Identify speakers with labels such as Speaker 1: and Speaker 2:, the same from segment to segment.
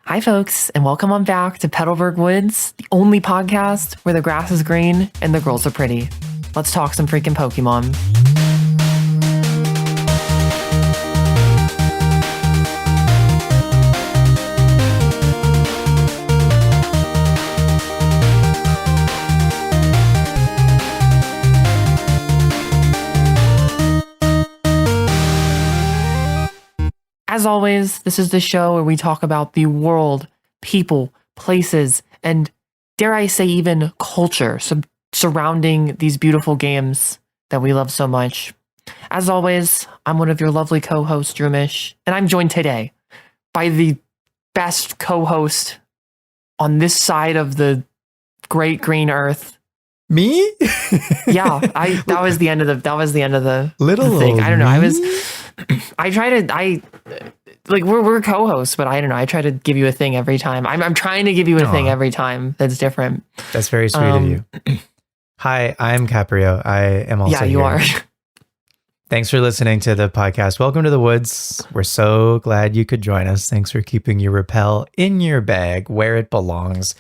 Speaker 1: Hi, folks, and welcome on back to Petalburg Woods, the only podcast where the grass is green and the girls are pretty. Let's talk some freaking Pokemon. As always, this is the show where we talk about the world, people, places, and dare I say even culture surrounding these beautiful games that we love so much. As always, I'm one of your lovely co-hosts, Droomish, and I'm joined today by the best co-host on this side of the great green earth.
Speaker 2: Me?
Speaker 1: Yeah, that was the end of the
Speaker 2: Little
Speaker 1: thing. I don't know.
Speaker 2: me?
Speaker 1: We're co-hosts, but I don't know. I try to give you a thing every time. I'm trying to give you a thing every time that's different.
Speaker 2: That's very sweet of you. Hi, I'm Capreo. I am also
Speaker 1: you
Speaker 2: here.
Speaker 1: are.
Speaker 2: Thanks for listening to the podcast. Welcome to the woods. We're so glad you could join us. Thanks for keeping your repel in your bag where it belongs.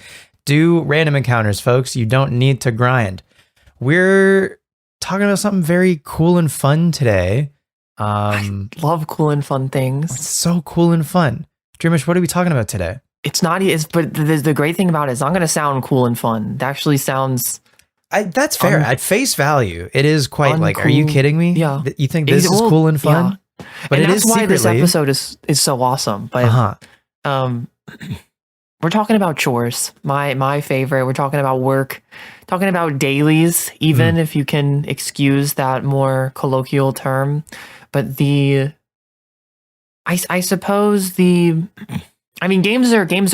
Speaker 2: Do random encounters, folks. You don't need to grind. We're talking about something very cool and fun today.
Speaker 1: I love cool and fun things.
Speaker 2: It's so cool and fun. Droomish, what are we talking about today?
Speaker 1: It's not, but the great thing about it is not going to sound cool and fun. It actually sounds...
Speaker 2: That's fair. At face value, it is quite
Speaker 1: uncool.
Speaker 2: Like, are you kidding me?
Speaker 1: Yeah.
Speaker 2: You think this is cool and fun?
Speaker 1: Yeah.
Speaker 2: But
Speaker 1: and
Speaker 2: it
Speaker 1: that's
Speaker 2: is
Speaker 1: why
Speaker 2: secretly.
Speaker 1: this episode is so awesome. But we're talking about chores. My favorite. We're talking about work, talking about dailies, even if you can excuse that more colloquial term. But I suppose games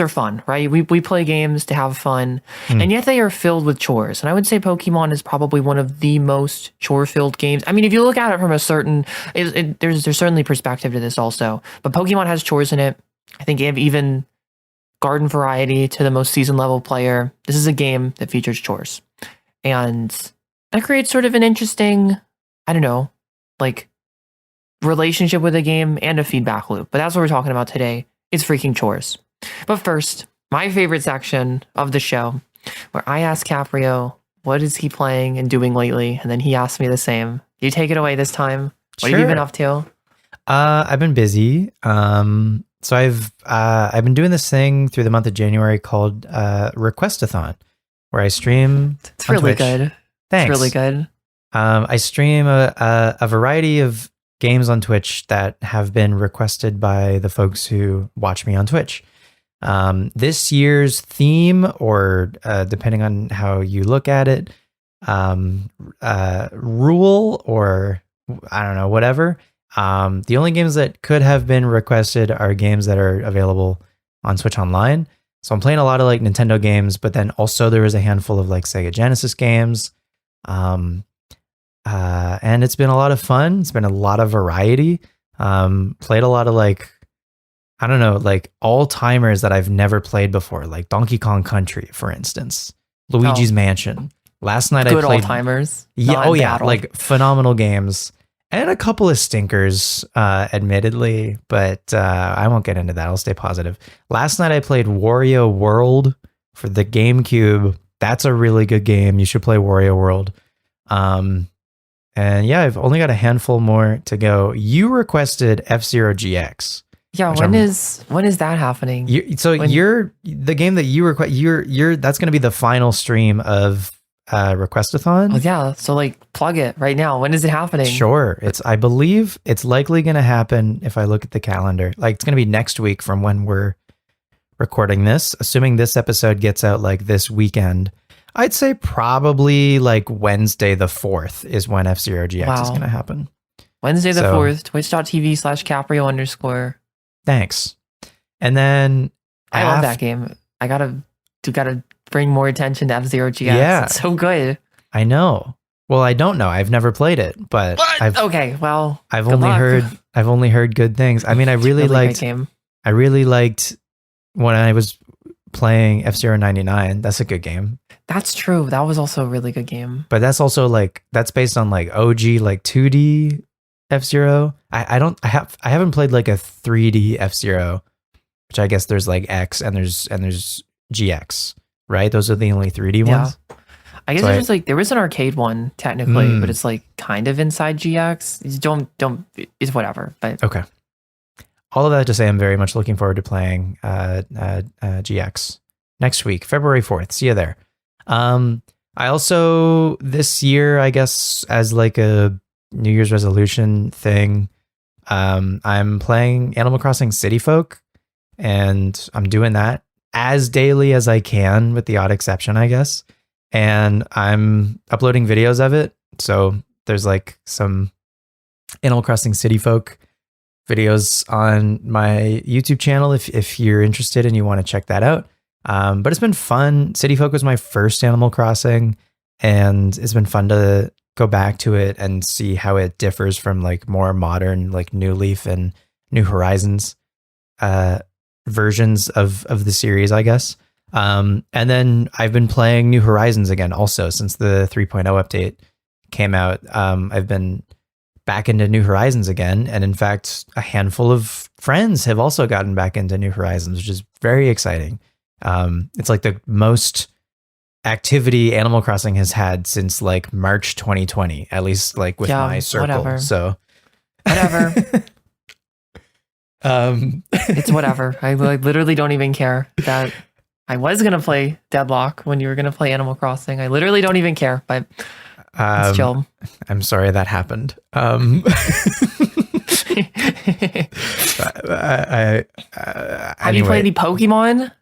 Speaker 1: are fun, right? We play games to have fun, and yet they are filled with chores. And I would say Pokemon is probably one of the most chore-filled games. I mean, if you look at it from a certain, there's certainly perspective to this also. But Pokemon has chores in it. I think even garden variety to the most seasoned level player. This is a game that features chores, and that creates sort of an interesting, I don't know, like relationship with the game and a feedback loop. But that's what we're talking about today. It's freaking chores. But first, my favorite section of the show, where I ask Capreo, what is he playing and doing lately? And then he asks me the same. You take it away this time. What have you been up to?
Speaker 2: I've been busy. So I've been doing this thing through the month of January called Requestathon, where I stream.
Speaker 1: It's really good.
Speaker 2: Thanks.
Speaker 1: It's really good.
Speaker 2: I stream a variety of games on Twitch that have been requested by the folks who watch me on Twitch. This year's theme, or depending on how you look at it, rule, or I don't know, whatever. The only games that could have been requested are games that are available on Switch Online. So I'm playing a lot of like Nintendo games, but then also there was a handful of like Sega Genesis games. And it's been a lot of fun. It's been a lot of variety. Played a lot of like, I don't know, like all-timers that I've never played before, like Donkey Kong Country, for instance, Luigi's Mansion. Last night
Speaker 1: Good
Speaker 2: I played
Speaker 1: all-timers.
Speaker 2: Yeah, like phenomenal games. And a couple of stinkers, admittedly, but I won't get into that. I'll stay positive. Last night I played Wario World for the GameCube. That's a really good game. You should play Wario World. And yeah, I've only got a handful more to go. You requested F-Zero GX.
Speaker 1: Yeah, when is that happening?
Speaker 2: You're the game that you request. That's going to be the final stream of Requestathon.
Speaker 1: Oh yeah, so like plug it right now. When is it happening?
Speaker 2: Sure. I believe it's likely going to happen if I look at the calendar. Like it's going to be next week from when we're recording this, assuming this episode gets out like this weekend. I'd say probably like Wednesday the 4th is when F-Zero GX is going to happen.
Speaker 1: Wednesday the 4th, twitch.tv/Capreo_.
Speaker 2: Thanks. And then
Speaker 1: I love that game. I gotta bring more attention to F-Zero GX. Yeah. It's so good.
Speaker 2: I know. Well, I don't know. I've never played it, but I've only heard good things. I mean, I really liked when I was playing F-Zero 99. That's a good game.
Speaker 1: That's true. That was also a really good game.
Speaker 2: But that's also like that's based on like OG like 2D F-Zero. I haven't played like a 3D F-Zero. which I guess there's like X and there's GX, right? Those are the only 3D
Speaker 1: Yeah.
Speaker 2: ones.
Speaker 1: I guess
Speaker 2: So
Speaker 1: there's like there was an arcade one technically, but it's like kind of inside GX. It's whatever. But
Speaker 2: Okay. All of that to say, I'm very much looking forward to playing GX next week, February 4th. See you there. I also, this year, I guess, as like a New Year's resolution thing, I'm playing Animal Crossing City Folk, and I'm doing that as daily as I can, with the odd exception, I guess. And I'm uploading videos of it. So there's like some Animal Crossing City Folk videos on my YouTube channel if you're interested and you want to check that out. But it's been fun. City Folk was my first Animal Crossing, and it's been fun to go back to it and see how it differs from like more modern, like New Leaf and New Horizons versions of the series, I guess. And then I've been playing New Horizons again also since the 3.0 update came out. I've been back into New Horizons again. And in fact, a handful of friends have also gotten back into New Horizons, which is very exciting. It's like the most activity Animal Crossing has had since like March 2020, at least like with my circle.
Speaker 1: Whatever.
Speaker 2: So
Speaker 1: whatever. It's whatever. I literally don't even care that I was going to play Deadlock when you were going to play Animal Crossing. I literally don't even care, but it's chill.
Speaker 2: I'm sorry that happened.
Speaker 1: Have you played any Pokemon?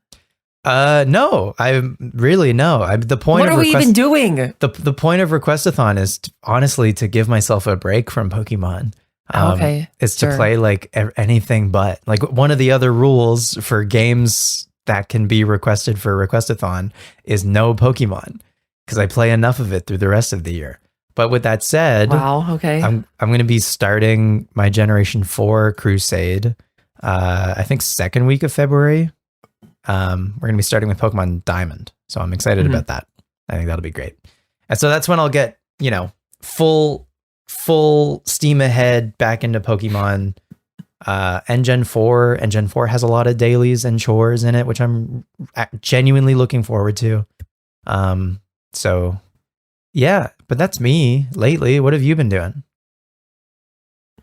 Speaker 2: No, the point
Speaker 1: what
Speaker 2: of
Speaker 1: are we even doing?
Speaker 2: The point of Requestathon is honestly to give myself a break from Pokemon.
Speaker 1: Okay.
Speaker 2: Is to play like anything but. Like one of the other rules for games that can be requested for Requestathon is no Pokemon, because I play enough of it through the rest of the year. But with that said,
Speaker 1: wow, okay.
Speaker 2: I'm going to be starting my Generation 4 Crusade, I think second week of February. We're going to be starting with Pokemon Diamond. So I'm excited about that. I think that'll be great. And so that's when I'll get, full steam ahead back into Pokemon. And Gen 4 has a lot of dailies and chores in it, which I'm genuinely looking forward to. So yeah, but that's me lately. What have you been doing?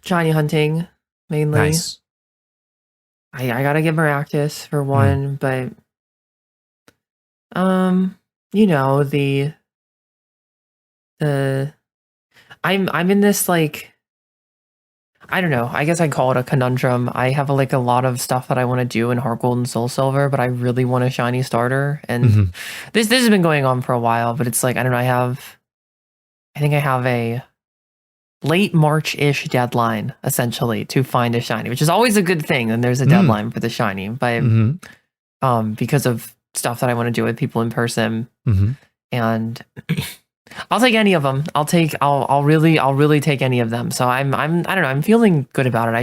Speaker 1: Shiny hunting mainly.
Speaker 2: Nice.
Speaker 1: I gotta get Maractus for one, but I'm in this like, I don't know. I guess I call it a conundrum. I have a lot of stuff that I want to do in Heart Gold and Soul Silver, but I really want a shiny starter. And this has been going on for a while, but it's like, I don't know. I think I have a late March-ish deadline essentially to find a shiny, which is always a good thing. And there's a deadline for the shiny, but because of stuff that I want to do with people in person, and I'll take any of them. I'll really take any of them. So I don't know. I'm feeling good about it.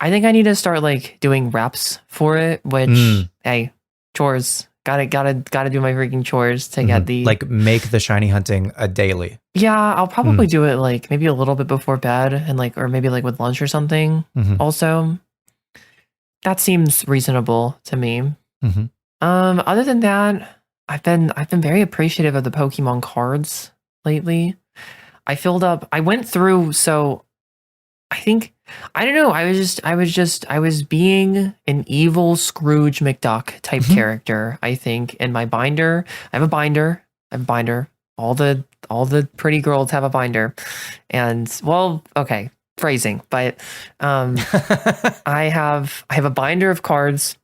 Speaker 1: I think I need to start like doing reps for it, which, hey, chores, gotta do my freaking chores to get the,
Speaker 2: like make the shiny hunting a daily.
Speaker 1: Yeah. I'll probably do it like maybe a little bit before bed and like, or maybe like with lunch or something. Also, that seems reasonable to me. Other than that, I've been very appreciative of the Pokemon cards lately. I went through, so I think, I don't know, I was being an evil Scrooge McDuck type character, I think, in my binder. I have a binder. All the pretty girls have a binder. And well, okay, phrasing, but I have a binder of cards.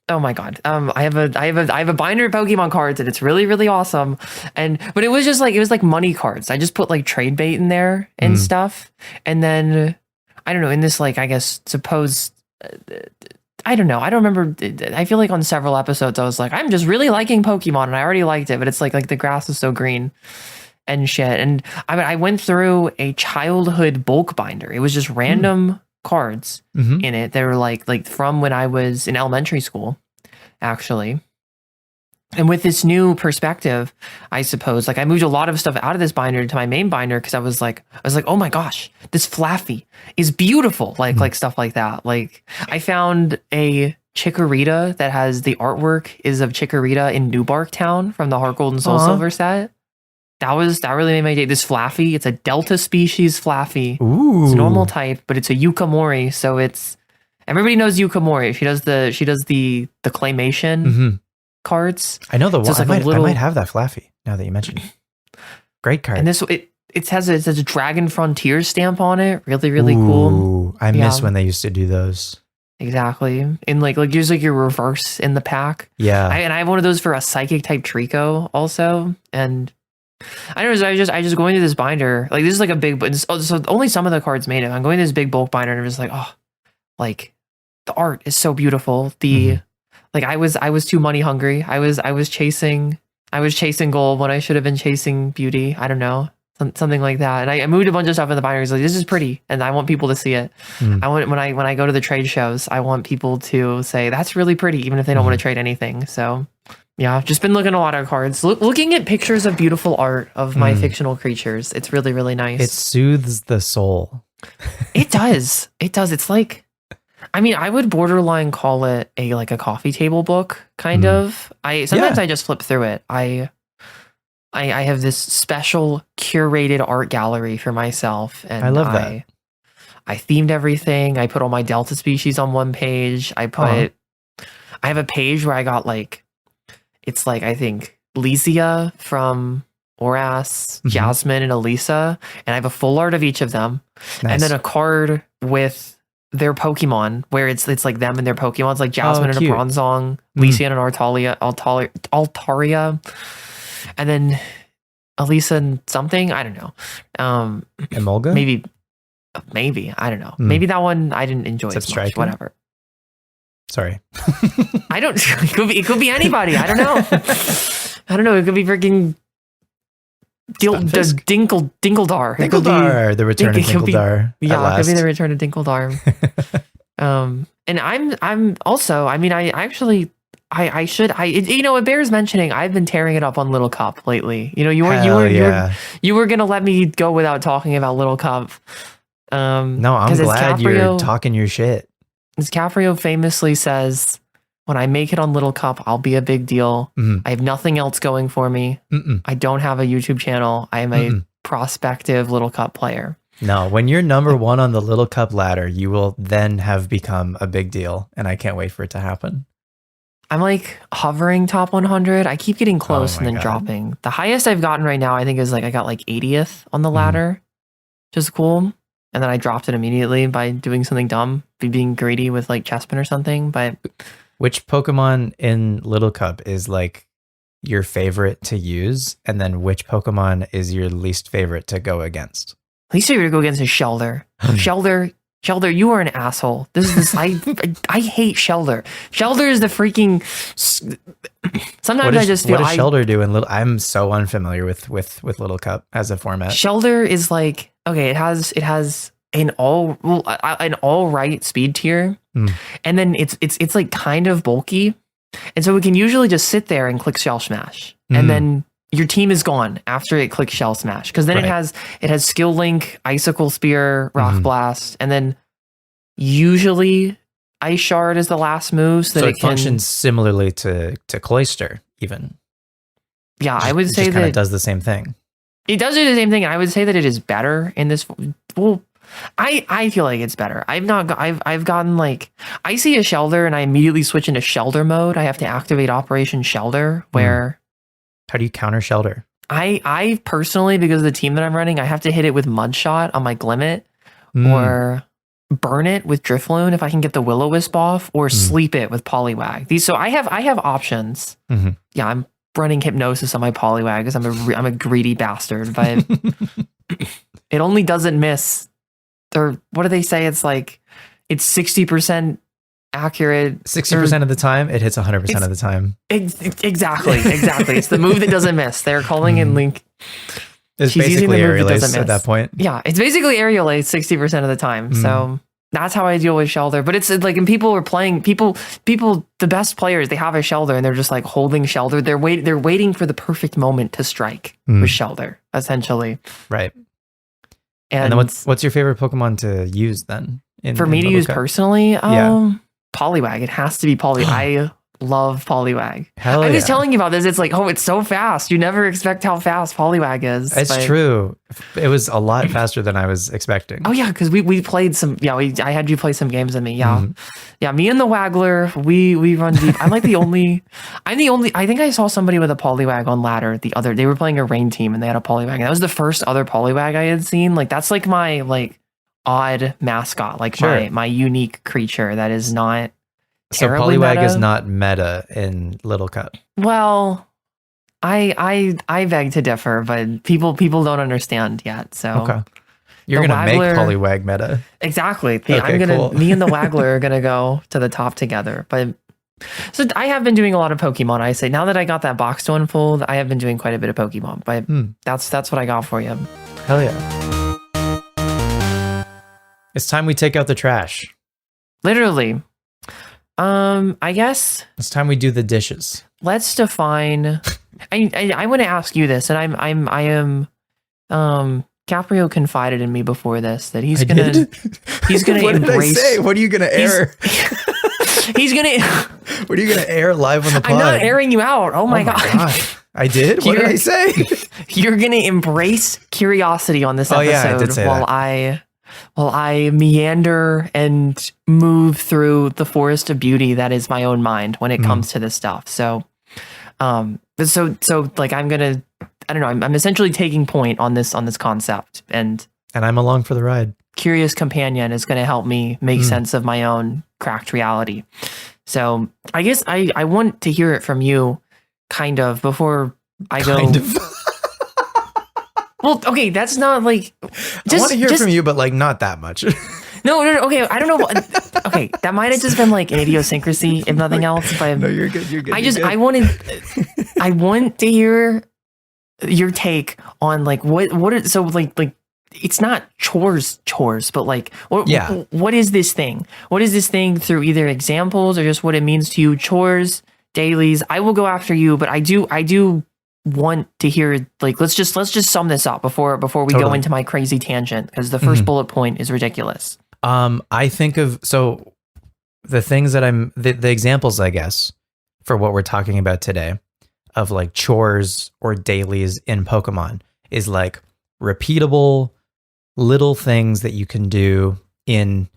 Speaker 1: Oh my god. I have a binder of Pokemon cards, and it's really, really awesome. But it was like money cards. I just put like trade bait in there and stuff. And then I don't know, in this like, I guess I don't know. I don't remember. I feel like on several episodes I was like, I'm just really liking Pokemon, and I already liked it, but it's like the grass is so green and shit. And I went through a childhood bulk binder. It was just random cards in it. They were like from when I was in elementary school, actually. And with this new perspective, I suppose, like I moved a lot of stuff out of this binder to my main binder because I was like, oh my gosh, this Flaffy is beautiful. Like stuff like that. Like I found a Chikorita that has the artwork is of Chikorita in Newbark Town from the Heart Gold and Soul Silver set. That really made my day. This Flaffy, it's a Delta species Flaffy.
Speaker 2: Ooh.
Speaker 1: It's a normal type, but it's a Yukamori, so it's everybody knows Yukamori. She does the claymation cards.
Speaker 2: I know the one.
Speaker 1: So
Speaker 2: I might have that Flaffy now that you mentioned it. Great card.
Speaker 1: And this it has a Dragon Frontier stamp on it. Really, really cool.
Speaker 2: I miss when they used to do those.
Speaker 1: Exactly. And like there's like your reverse in the pack.
Speaker 2: Yeah.
Speaker 1: And I have one of those for a psychic type Trico also. And I don't know, I just going to this binder, like this is like a big, so only some of the cards made it. I'm going to this big bulk binder and I'm just like, oh, like the art is so beautiful. Like I was too money hungry. I was chasing gold when I should have been chasing beauty. I don't know, something like that. And I moved a bunch of stuff in the binder. Like this is pretty, and I want people to see it. I want when I go to the trade shows, I want people to say that's really pretty, even if they don't want to trade anything. So yeah, I've just been looking at a lot of cards, looking at pictures of beautiful art of my fictional creatures. It's really, really nice.
Speaker 2: It soothes the soul.
Speaker 1: It does. It's like, I mean, I would borderline call it a coffee table book, kind of. Sometimes I just flip through it. I have this special curated art gallery for myself, and
Speaker 2: I love that.
Speaker 1: I themed everything. I put all my Delta species on one page. I have a page where I got it's like I think Lysia from Oras, Jasmine, and Elisa, and I have a full art of each of them, and then a card with their Pokemon, where it's like them and their Pokemon. It's like Jasmine and a Bronzong, Lysia and an Altaria, and then Elisa and something. I don't know.
Speaker 2: Emolga?
Speaker 1: Maybe. I don't know. Maybe that one I didn't enjoy as much. Whatever.
Speaker 2: Sorry.
Speaker 1: I don't. It could be anybody. I don't know. I don't know. It could be freaking Dinkledar.
Speaker 2: Dinkledar. The return of Dinkledar.
Speaker 1: Yeah, it could be the return of Dinkledar. And I'm also. I mean, it bears mentioning. I've been tearing it up on Little Cup lately. You were gonna let me go without talking about Little Cup.
Speaker 2: No, I'm glad you're talking your shit.
Speaker 1: As Capreo famously says, when I make it on Little Cup, I'll be a big deal. I have nothing else going for me. I don't have a YouTube channel. I am a prospective Little Cup player.
Speaker 2: No, when you're number one on the Little Cup ladder, you will then have become a big deal. And I can't wait for it to happen.
Speaker 1: I'm like hovering top 100. I keep getting close and then dropping. The highest I've gotten right now, I think, is I got 80th on the ladder, which is cool. And then I dropped it immediately by doing something dumb, being greedy with Chespin or something. But
Speaker 2: which Pokemon in Little Cup is your favorite to use? And then which Pokemon is your least favorite to go against?
Speaker 1: Least favorite to go against is Shelder. Shelder, you are an asshole. I hate Shelder. Shelder is the freaking. Sometimes I just feel.
Speaker 2: What does Shelder do in Little? I'm so unfamiliar with Little Cup as a format.
Speaker 1: Shelder is okay. It has an all right speed tier, and then it's kind of bulky, and so we can usually just sit there and click Shell Smash, and then your team is gone after it clicks Shell Smash, because then it has Skill Link, Icicle Spear, Rock Blast, and then usually Ice Shard is the last move, so that it
Speaker 2: functions similarly to Cloyster, even.
Speaker 1: Yeah, I would say that
Speaker 2: it does the same thing.
Speaker 1: It does do the same thing, and I would say that it is better in this. Well, I feel like it's better. I've gotten I see a Shelder and I immediately switch into Shelder mode. I have to activate Operation Shelder, where.
Speaker 2: How do you counter Shelder?
Speaker 1: I personally, because of the team that I'm running, I have to hit it with Mudshot on my Glimmet, or burn it with Drifloon if I can get the Will-O-Wisp off, or sleep it with Poliwag. So I have options. Yeah, I'm running Hypnosis on my Poliwag because I'm a greedy bastard, but it only doesn't miss. Or what do they say? It's it's 60% accurate.
Speaker 2: 60% of the time, it hits 100% of the time.
Speaker 1: Exactly. It's the move that doesn't miss. They're calling in Link.
Speaker 2: It's basically Aerial Ace at that point.
Speaker 1: Yeah, it's basically Aerial Ace 60% of the time. So That's how I deal with Shelter. But it's like, and people are playing, the best players, they have a Shelter and they're just like holding Shelter. They're waiting for the perfect moment to strike with Shelter, essentially.
Speaker 2: Right. And then what's your favorite Pokemon to use then?
Speaker 1: For me to use personally, Poliwag. It has to be Poliwag. I love Poliwag. I was telling you about this. It's like, oh, it's so fast. You never expect how fast Poliwag is.
Speaker 2: It's true. It was a lot faster than I was expecting.
Speaker 1: Oh yeah, because we played some. Yeah, I had you play some games with me. Yeah, yeah. Me and the Waggler, we run deep. I'm the only. I think I saw somebody with a Poliwag on ladder the other. They were playing a rain team and they had a Poliwag. And that was the first other Poliwag I had seen. Like that's like my odd mascot, like my unique creature that is not.
Speaker 2: So Poliwag is not meta in Little Cup.
Speaker 1: Well, I beg to differ, but people don't understand yet. So
Speaker 2: okay, you're gonna make Poliwag meta.
Speaker 1: Exactly. Me and the Waggler are gonna go to the top together. But so I have been doing a lot of Pokemon. I say now that I got that box to unfold, I have been doing quite a bit of Pokemon. But that's what I got for you.
Speaker 2: Hell yeah! It's time we take out the trash.
Speaker 1: Literally. I guess
Speaker 2: it's time we do the dishes.
Speaker 1: Let's define. I want to ask you this, and I am. Capreo confided in me before this that he's gonna
Speaker 2: what
Speaker 1: embrace.
Speaker 2: Did I say? What are you gonna air?
Speaker 1: He's gonna.
Speaker 2: What are you gonna air live on the pod?
Speaker 1: I'm not airing you out. Oh my god.
Speaker 2: I did. What did I say?
Speaker 1: You're gonna embrace curiosity on this episode.
Speaker 2: I did say
Speaker 1: while I meander and move through the forest of beauty that is my own mind when it comes to this stuff. So, like I'm gonna, I don't know, I'm essentially taking point on this concept, and
Speaker 2: I'm along for the ride.
Speaker 1: Curious companion is gonna help me make sense of my own cracked reality. So I guess I want to hear it from you, kind of, before I go.
Speaker 2: Kind of.
Speaker 1: Well, okay, that's not like.
Speaker 2: I want to hear from you, but like not that much.
Speaker 1: No. Okay, I don't know. Okay, that might have just been like an idiosyncrasy, if nothing else. But
Speaker 2: no, you're good. You're good.
Speaker 1: I want to hear your take on like what is so like it's not chores, but like what is this thing? What is this thing through either examples or just what it means to you? Chores, dailies. I will go after you, but I do want to hear like let's just sum this up before we go into my crazy tangent, because the first bullet point is ridiculous.
Speaker 2: I think of the things that the examples, I guess, for what we're talking about today of like chores or dailies in Pokemon is like repeatable little things that you can do in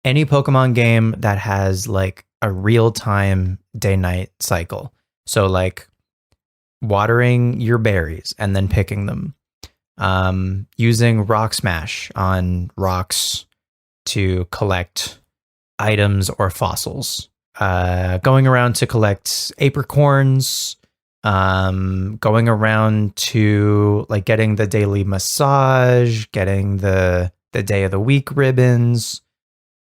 Speaker 2: any Pokemon game that has like a real-time day-night cycle. So like watering your berries and then picking them, using Rock Smash on rocks to collect items or fossils, going around to collect apricorns, going around to like getting the daily massage, getting the day of the week ribbons,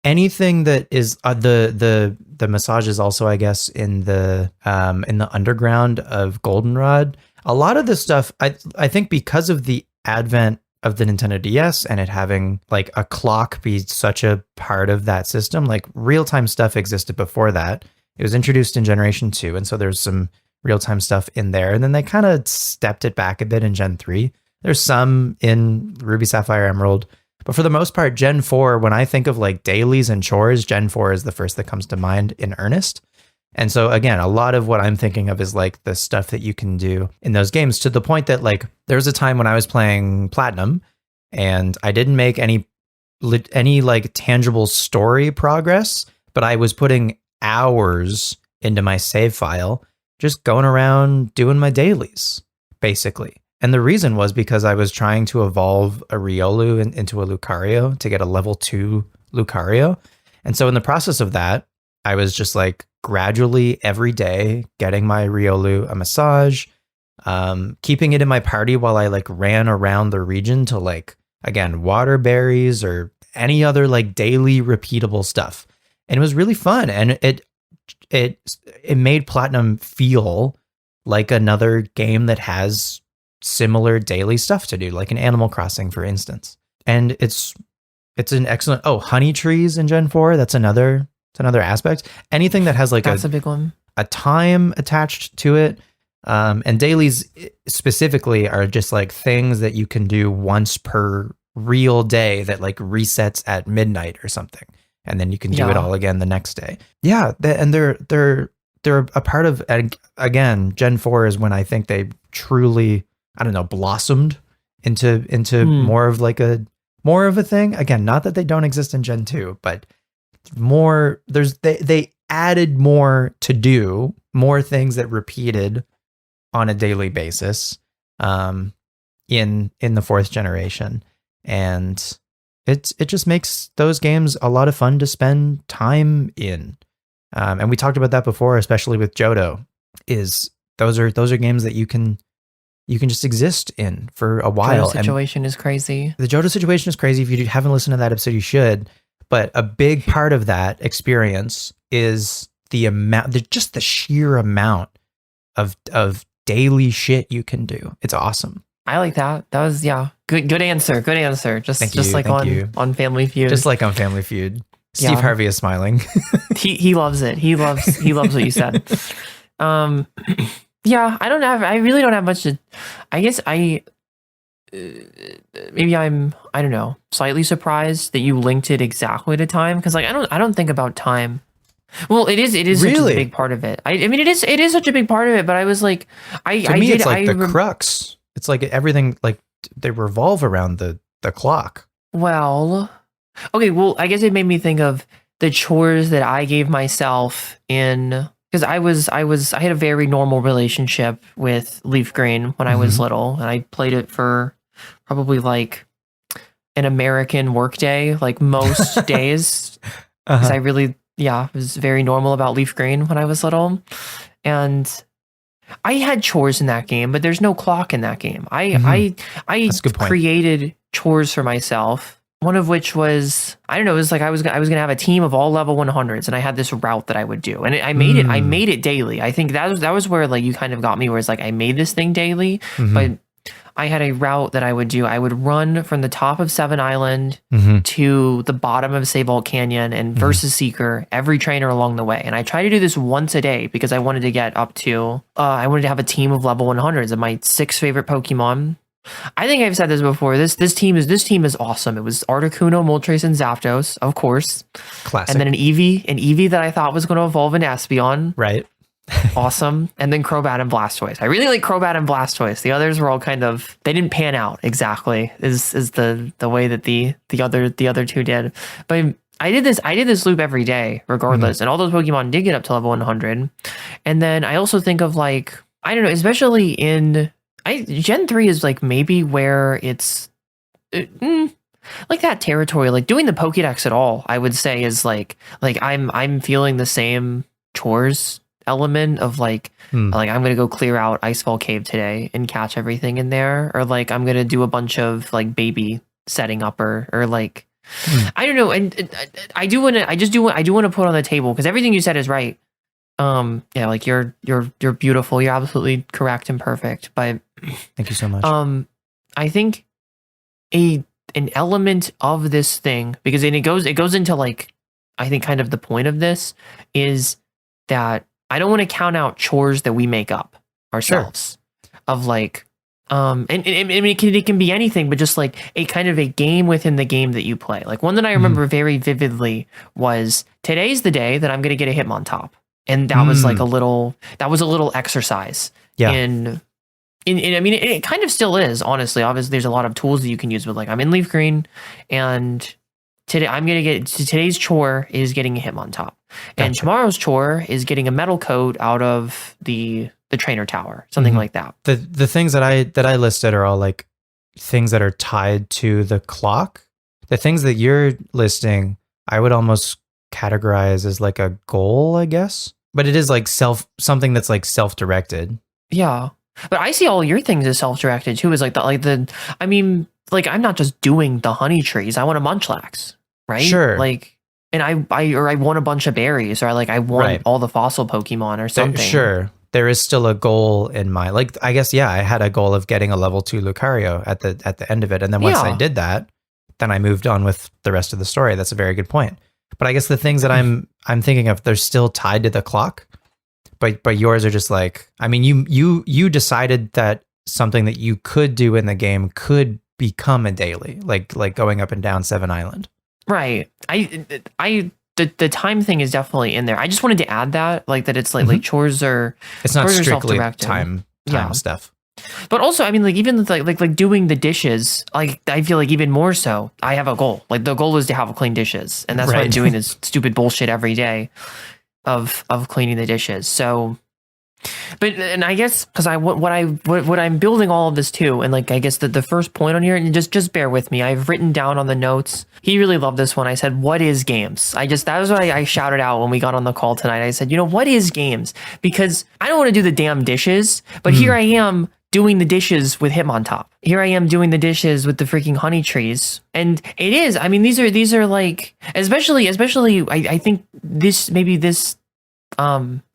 Speaker 2: anything that is the massage is also, I guess, in the underground of Goldenrod. A lot of this stuff, I think, because of the advent of the Nintendo DS and it having like a clock be such a part of that system, like real-time stuff existed before that. It was introduced in Generation 2, and so there's some real-time stuff in there. And then they kind of stepped it back a bit in Gen 3. There's some in Ruby, Sapphire, Emerald. But for the most part, Gen 4, when I think of like dailies and chores, Gen 4 is the first that comes to mind in earnest. And so again, a lot of what I'm thinking of is like the stuff that you can do in those games, to the point that like there was a time when I was playing Platinum and I didn't make any like tangible story progress, but I was putting hours into my save file, just going around doing my dailies, basically. And the reason was because I was trying to evolve a Riolu into a Lucario to get a level 2 Lucario. And so in the process of that, I was just like gradually every day getting my Riolu a massage, keeping it in my party while I like ran around the region to like, again, water berries or any other like daily repeatable stuff. And it was really fun. And it made Platinum feel like another game that has similar daily stuff to do, like an Animal Crossing, for instance. And it's It's an excellent. Oh, honey trees in Gen 4. That's another aspect. Anything that has like
Speaker 1: That's a big one.
Speaker 2: a time attached to it. And dailies specifically are just like things that you can do once per real day that like resets at midnight or something. And then you can do it all again the next day. Yeah. And they're a part of, again, Gen 4 is when I think they truly, I don't know, blossomed into more of a thing. Again, not that they don't exist in Gen 2, but more, they added more to do, more things that repeated on a daily basis in the fourth generation. And it just makes those games a lot of fun to spend time in. And we talked about that before, especially with Johto, is those are games that you can just exist in for a while.
Speaker 1: The situation is crazy.
Speaker 2: The Johto situation is crazy. If you haven't listened to that episode, you should. But a big part of that experience is the sheer amount of daily shit you can do. It's awesome.
Speaker 1: I like that. That was good answer. Good answer. Just like on Family Feud.
Speaker 2: Just like on Family Feud. Steve Harvey is smiling.
Speaker 1: he loves it. He loves what you said. I really don't have much to. I guess maybe I'm, I don't know, slightly surprised that you linked it exactly to time, because like I don't think about time. Well, it is really such a big part of it. I mean, it is such a big part of it. But I was like,
Speaker 2: it's like the crux. It's like everything, like they revolve around the clock.
Speaker 1: Well, okay. Well, I guess it made me think of the chores that I gave myself in, because I had a very normal relationship with Leaf Green when I was little, and I played it for probably like an American workday, like most days, because I really. Yeah, it was very normal about Leaf Green when I was little. And I had chores in that game, but there's no clock in that game. I created chores for myself, one of which was, I don't know, it was like I was going to have a team of all level 100s, and I had this route that I would do. And I made it daily. I think that was where like you kind of got me, where it's like I made this thing daily, but I had a route that I would do. I would run from the top of Seven Island to the bottom of Sabalt Canyon and versus Seeker, every trainer along the way. And I try to do this once a day because I wanted to get up to, I wanted to have a team of level 100s of my 6 favorite Pokemon. I think I've said this before. This team is awesome. It was Articuno, Moltres, and Zapdos, of course.
Speaker 2: Classic.
Speaker 1: And then an Eevee that I thought was going to evolve in Espeon.
Speaker 2: Right.
Speaker 1: Awesome. And then Crobat and Blastoise. I really like Crobat and Blastoise. The others were all kind of, they didn't pan out exactly is the way that the other two did. But I did this loop every day regardless, and all those Pokemon did get up to level 100. And then I also think of like, I don't know, especially in Gen 3 is like maybe where it's like that territory, like doing the Pokédex at all, I would say is like I'm feeling the same chores element of like I'm gonna go clear out Icefall Cave today and catch everything in there, or like I'm gonna do a bunch of like baby setting up or like I don't know. And I do want to put on the table, because everything you said is right. Like you're beautiful, you're absolutely correct and perfect, but
Speaker 2: thank you so much.
Speaker 1: I think an element of this thing, because it goes into like, I think kind of the point of this is that I don't want to count out chores that we make up ourselves. Sure. Of like, and it can be anything, but just like a kind of a game within the game that you play. Like one that I remember very vividly was, today's the day that I'm going to get a Hitmontop. And that was like a little exercise in I mean, it kind of still is, honestly. Obviously, there's a lot of tools that you can use, but like I'm in Leaf Green, and today's chore is getting a Hitmontop. And tomorrow's chore is getting a metal coat out of the trainer tower, something like that.
Speaker 2: The things that I listed are all like things that are tied to the clock. The things that you're listing, I would almost categorize as like a goal, I guess. But it is like something that's like self-directed. Yeah.
Speaker 1: But I see all your things as self-directed too. Is like I mean, like I'm not just doing the honey trees. I want a Munchlax, right?
Speaker 2: Sure.
Speaker 1: Like, and I want a bunch of berries, or I want all the fossil Pokemon or something.
Speaker 2: Sure. There is still a goal in mind. Like, I guess, I had a goal of getting a level 2 Lucario at the end of it. And then once I did that, then I moved on with the rest of the story. That's a very good point. But I guess the things that I'm thinking of, they're still tied to the clock. But yours are just like, I mean, you decided that something that you could do in the game could become a daily, like going up and down Seven Island.
Speaker 1: Right. The time thing is definitely in there. I just wanted to add that, like that it's like chores are.
Speaker 2: It's not
Speaker 1: chores are
Speaker 2: strictly
Speaker 1: self-directed.
Speaker 2: time stuff.
Speaker 1: But also, I mean, like even like doing the dishes, like I feel like even more so, I have a goal. Like the goal is to have clean dishes, and that's why I'm doing this stupid bullshit every day of cleaning the dishes. So, and I guess because what I'm building all of this to, and like I guess the first point on here, and just bear with me. I've written down on the notes. He really loved this one. I said, "What is games?" that was what I shouted out when we got on the call tonight. I said, what is games? Because I don't want to do the damn dishes, but here I am doing the dishes with him on top. Here I am doing the dishes with the freaking honey trees. And it is, I mean, these are like, especially, I think this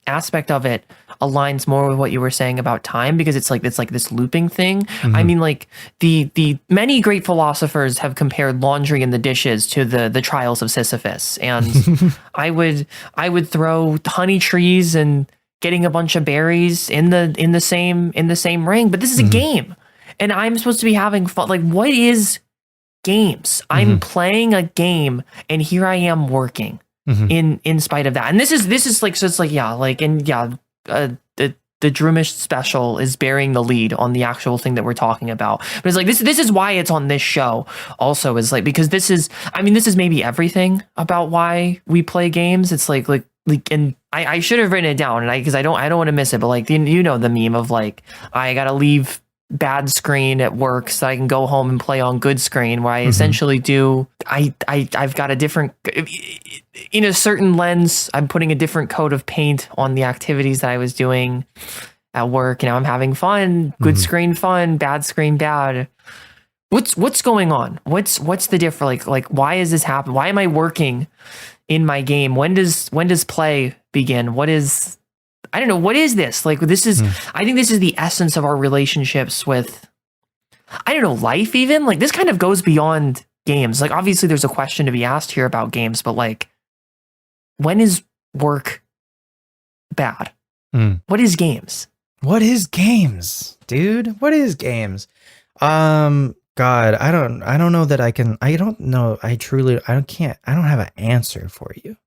Speaker 1: aspect of it aligns more with what you were saying about time, because it's like this looping thing. I mean, like the many great philosophers have compared laundry and the dishes to the trials of Sisyphus. And I would throw honey trees and getting a bunch of berries in the same ring, but this is a game, and I'm supposed to be having fun. Like, what is games? I'm playing a game, and here I am working in spite of that. And this is like, so it's like, the Droomish special is bearing the lead on the actual thing that we're talking about. But it's like, this is why it's on this show also, is like, because this is maybe everything about why we play games. It's like, and I should have written it down, and because I don't want to miss it, but like, the meme of like, I gotta leave bad screen at work so I can go home and play on good screen, where I essentially do, I've got a different, in a certain lens, I'm putting a different coat of paint on the activities that I was doing at work. I'm having fun, good screen fun, bad screen bad. What's going on? What's the difference? Like why is this happening? Why am I working in my game? When does play begin? What is, I don't know, what is this? Like, this is, I think this is the essence of our relationships with, I don't know, life even. Like, this kind of goes beyond games. Like, obviously there's a question to be asked here about games, but like, when is work bad? What is games?
Speaker 2: What is games, dude? What is games? God, I don't know that I can, I don't know. I don't have an answer for you.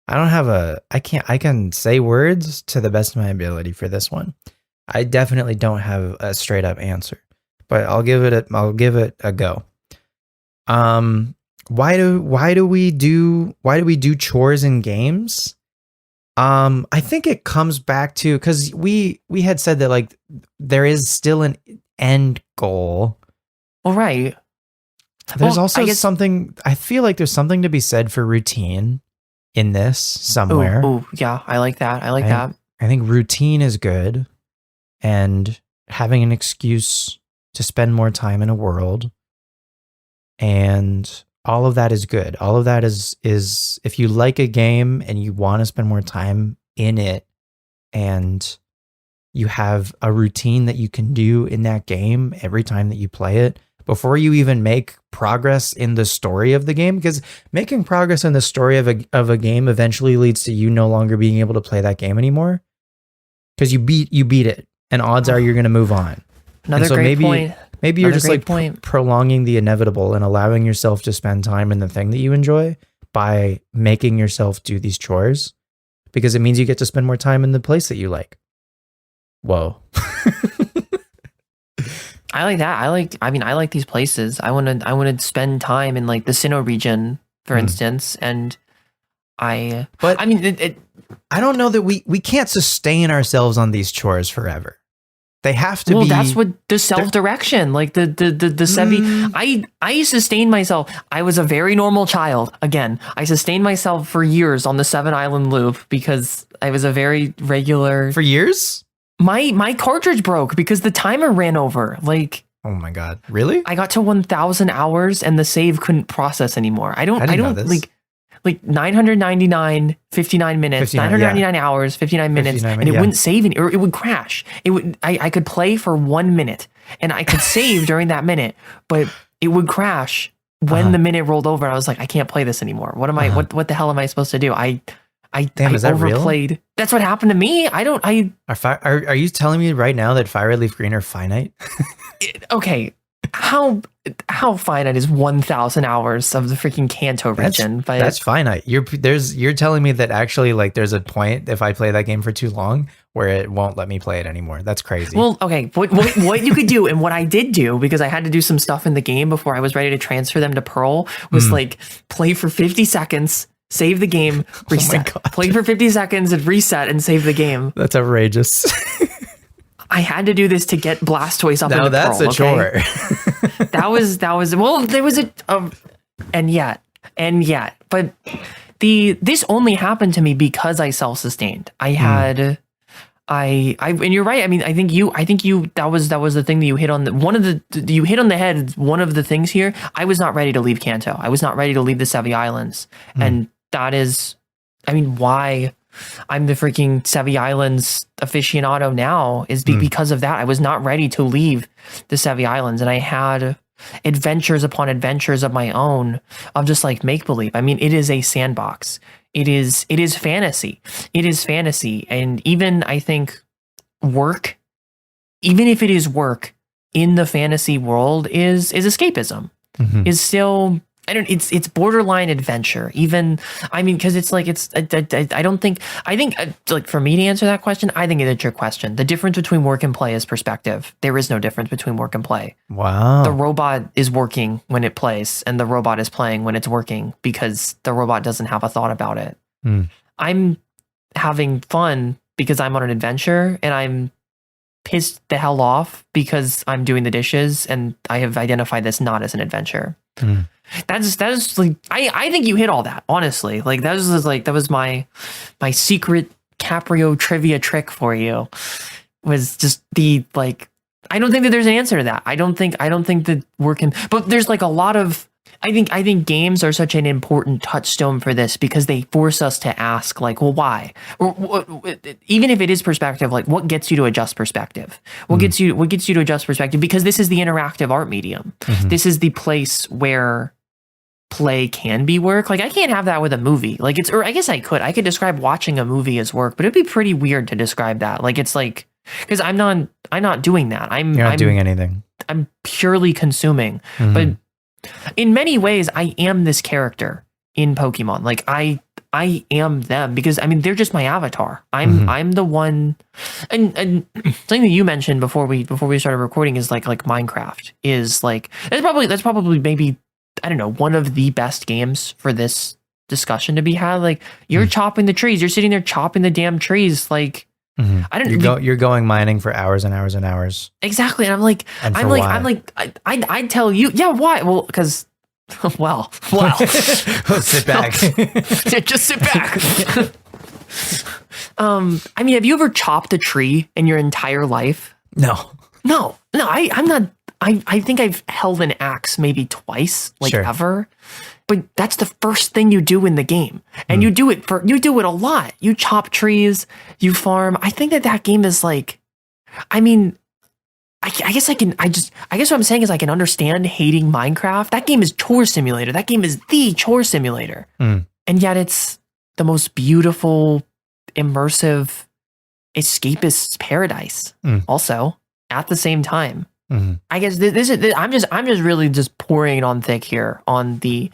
Speaker 2: I can say words to the best of my ability for this one. I definitely don't have a straight up answer, but I'll give it a go. Why do we do chores in games? I think it comes back to, cause we had said that like there is still an end goal.
Speaker 1: All right.
Speaker 2: There's also something, I feel like there's something to be said for routine in this somewhere.
Speaker 1: Oh, yeah, I like that.
Speaker 2: I think routine is good, and having an excuse to spend more time in a world, and all of that is good. All of that is if you like a game and you want to spend more time in it, and you have a routine that you can do in that game every time that you play it, before you even make progress in the story of the game, because making progress in the story of a game eventually leads to you no longer being able to play that game anymore, because you beat it, and odds are you're going to move on.
Speaker 1: Another great point.
Speaker 2: Maybe you're just like prolonging the inevitable and allowing yourself to spend time in the thing that you enjoy by making yourself do these chores, because it means you get to spend more time in the place that you like. Whoa.
Speaker 1: I like that. I like these places. I want to spend time in like the Sinnoh region, for instance. And I
Speaker 2: don't know that we can't sustain ourselves on these chores forever. They have to be. Well,
Speaker 1: that's what the self-direction, like the Sevi. I sustained myself. I was a very normal child. Again, I sustained myself for years on the 7-island loop because I was a very regular.
Speaker 2: For years?
Speaker 1: My cartridge broke because the timer ran over. Like,
Speaker 2: oh my God, really?
Speaker 1: I got to 1,000 hours and the save couldn't process anymore. I don't like 999 59 minutes, 999 hours, 59 minutes, and it wouldn't save or it would crash. I could play for 1 minute and I could save during that minute, but it would crash when the minute rolled over, I was like, I can't play this anymore. What am I? What the hell am I supposed to do? I
Speaker 2: is that
Speaker 1: overplayed.
Speaker 2: Real?
Speaker 1: That's what happened to me.
Speaker 2: Are you telling me right now that Fire Red Leaf Green are finite?
Speaker 1: Okay. How finite is 1,000 hours of the freaking Kanto region?
Speaker 2: That's finite. You're telling me that actually, like, there's a point if I play that game for too long where it won't let me play it anymore. That's crazy.
Speaker 1: Well, okay. What you could do, and what I did do, because I had to do some stuff in the game before I was ready to transfer them to Pearl, was like play for 50 seconds, save the game, reset. Play for 50 seconds and reset and save the game.
Speaker 2: That's outrageous.
Speaker 1: I had to do this to get Blastoise up. Now
Speaker 2: that's
Speaker 1: Pearl,
Speaker 2: a chore.
Speaker 1: that was well, there was and yet, but this only happened to me because I self-sustained. I had, and you're right. I mean, I think you, that was the thing that you hit on. You hit on the head. One of the things here, I was not ready to leave Kanto. I was not ready to leave the Sevi Islands. And that is, I mean, why I'm the freaking Sevi Islands aficionado now is because of that. I was not ready to leave the Sevi Islands, and I had adventures upon adventures of my own of just like make believe. I mean, it is a sandbox. It is fantasy. It is fantasy, and even I think work, even if it is work in the fantasy world, is escapism. Is still. It's borderline adventure. Even, I mean, because it's like, I think like for me to answer that question, I think it's your question. The difference between work and play is perspective. There is no difference between work and play.
Speaker 2: Wow.
Speaker 1: The robot is working when it plays, and the robot is playing when it's working because the robot doesn't have a thought about it. I'm having fun because I'm on an adventure, and I'm pissed the hell off because I'm doing the dishes, and I have identified this not as an adventure. That's like I think you hit all that, honestly. Like that was my secret Capreo trivia trick for you, was just the like, I don't think that there's an answer to that. I don't think that working, but there's like a lot of, I think games are such an important touchstone for this because they force us to ask, like, well, why? Or even if it is perspective, like, what gets you to adjust perspective? What gets you to adjust perspective? Because this is the interactive art medium. This is the place where play can be work. Like, I can't have that with a movie. Like, or I guess I could describe watching a movie as work, but it'd be pretty weird to describe that. Like, it's like, because I'm not doing that. I'm not
Speaker 2: doing anything.
Speaker 1: I'm purely consuming, but in many ways, I am this character in Pokemon. Like I am them because I mean they're just my avatar. I'm the one, and something that you mentioned before we started recording is like Minecraft is like that's probably maybe, I don't know, one of the best games for this discussion to be had. Like you're chopping the trees, you're sitting there chopping the damn trees, like. I don't. You're
Speaker 2: going mining for hours and hours and hours.
Speaker 1: Exactly, and I tell you, yeah, why? Well, because, well,
Speaker 2: sit back.
Speaker 1: Just sit back. I mean, have you ever chopped a tree in your entire life?
Speaker 2: No.
Speaker 1: I'm not. I think I've held an axe maybe twice, like ever. But that's the first thing you do in the game. And you do it a lot. You chop trees, you farm. I think that game is like, I mean, I guess what I'm saying is I can understand hating Minecraft. That game is Chore Simulator. That game is the Chore Simulator. And yet it's the most beautiful, immersive, escapist paradise also at the same time. I guess this is I'm just really just pouring it on thick here on the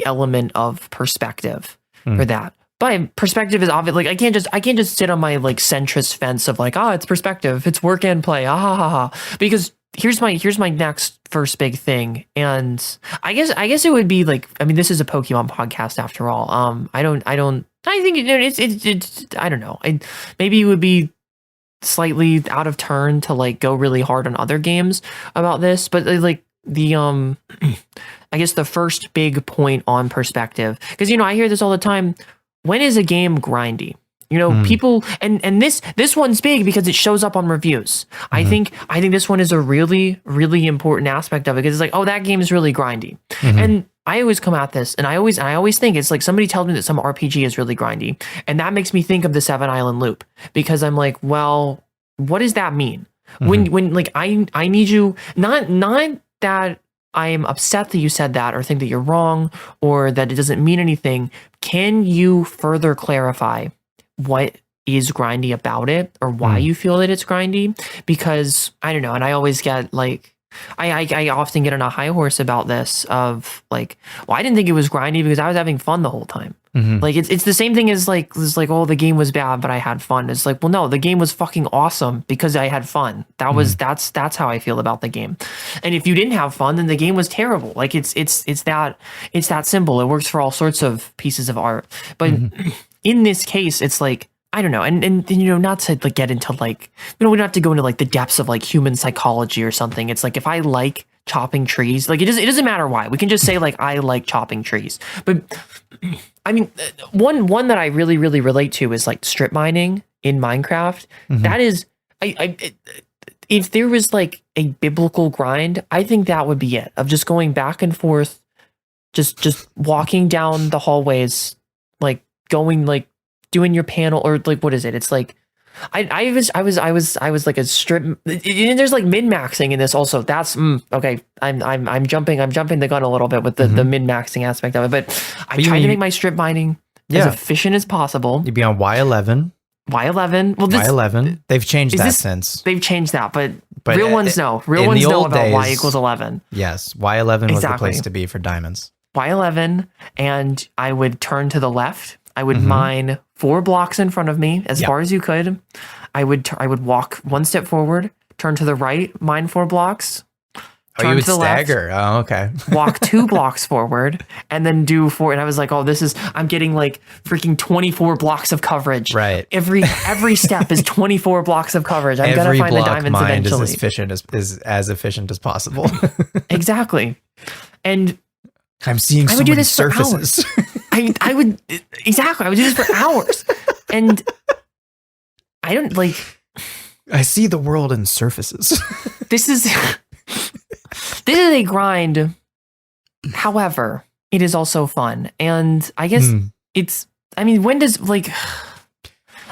Speaker 1: element of perspective for that. But perspective is obvious. Like I can't just sit on my like centrist fence of like, it's perspective, it's work and play, because here's my next first big thing, and I guess it would be like, I mean, this is a Pokemon podcast after all. I think it's I don't know. Maybe it would be slightly out of turn to like go really hard on other games about this, but like the I guess the first big point on perspective, because I hear this all the time, when is a game grindy? People, and this one's big because it shows up on reviews. I think this one is a really, really important aspect of it, because it's like, oh, that game is really grindy. And I always come at this, and I always think it's like somebody tells me that some RPG is really grindy, and that makes me think of the 7-Island Loop, because I'm like, well, what does that mean? When like I need you, not that I am upset that you said that, or think that you're wrong, or that it doesn't mean anything, can you further clarify what is grindy about it, or why you feel that it's grindy? Because I don't know, and I always get like, I often get on a high horse about this of like, well, I didn't think it was grindy because I was having fun the whole time. Like it's the same thing as like, it's like, oh, the game was bad, but I had fun. It's like, well, no, the game was fucking awesome because I had fun. That's how I feel about the game. And if you didn't have fun, then the game was terrible. Like it's that simple. It works for all sorts of pieces of art. But in this case, it's like, I don't know, and you know, not to like get into like, you know, we don't have to go into like the depths of like human psychology or something. It's like, if I like chopping trees, like it doesn't matter why. We can just say like, I like chopping trees. But I mean, one that I really relate to is like strip mining in Minecraft. That is, if there was like a biblical grind, I think that would be it, of just going back and forth, just walking down the hallways, like going like doing your panel, or like, what is it? It's like, I was like a strip. There's like min-maxing in this also. That's okay. I'm jumping the gun a little bit with the min-maxing aspect of it, but I tried to make my strip mining as efficient as possible.
Speaker 2: You'd be on Y11.
Speaker 1: Y11. Well,
Speaker 2: Y11. They've changed that since.
Speaker 1: They've changed that, but real ones know. Real ones know about Y equals 11.
Speaker 2: Yes, Y11 was the place to be for diamonds.
Speaker 1: Y11, and I would turn to the left. I would mine 4 blocks in front of me as far as you could. I would walk 1 step forward, turn to the right, mine 4 blocks.
Speaker 2: Oh, you would stagger. Oh, okay.
Speaker 1: Walk 2 blocks forward, and then do 4. And I was like, oh, I'm getting like freaking 24 blocks of coverage.
Speaker 2: Right.
Speaker 1: Every step is 24 blocks of coverage. I'm going to find the diamonds eventually.
Speaker 2: Is as efficient as possible.
Speaker 1: Exactly. And
Speaker 2: I'm seeing so many surfaces.
Speaker 1: I would do this for hours. And I don't like,
Speaker 2: I see the world in surfaces.
Speaker 1: This is a grind. However, it is also fun. And I guess when does like,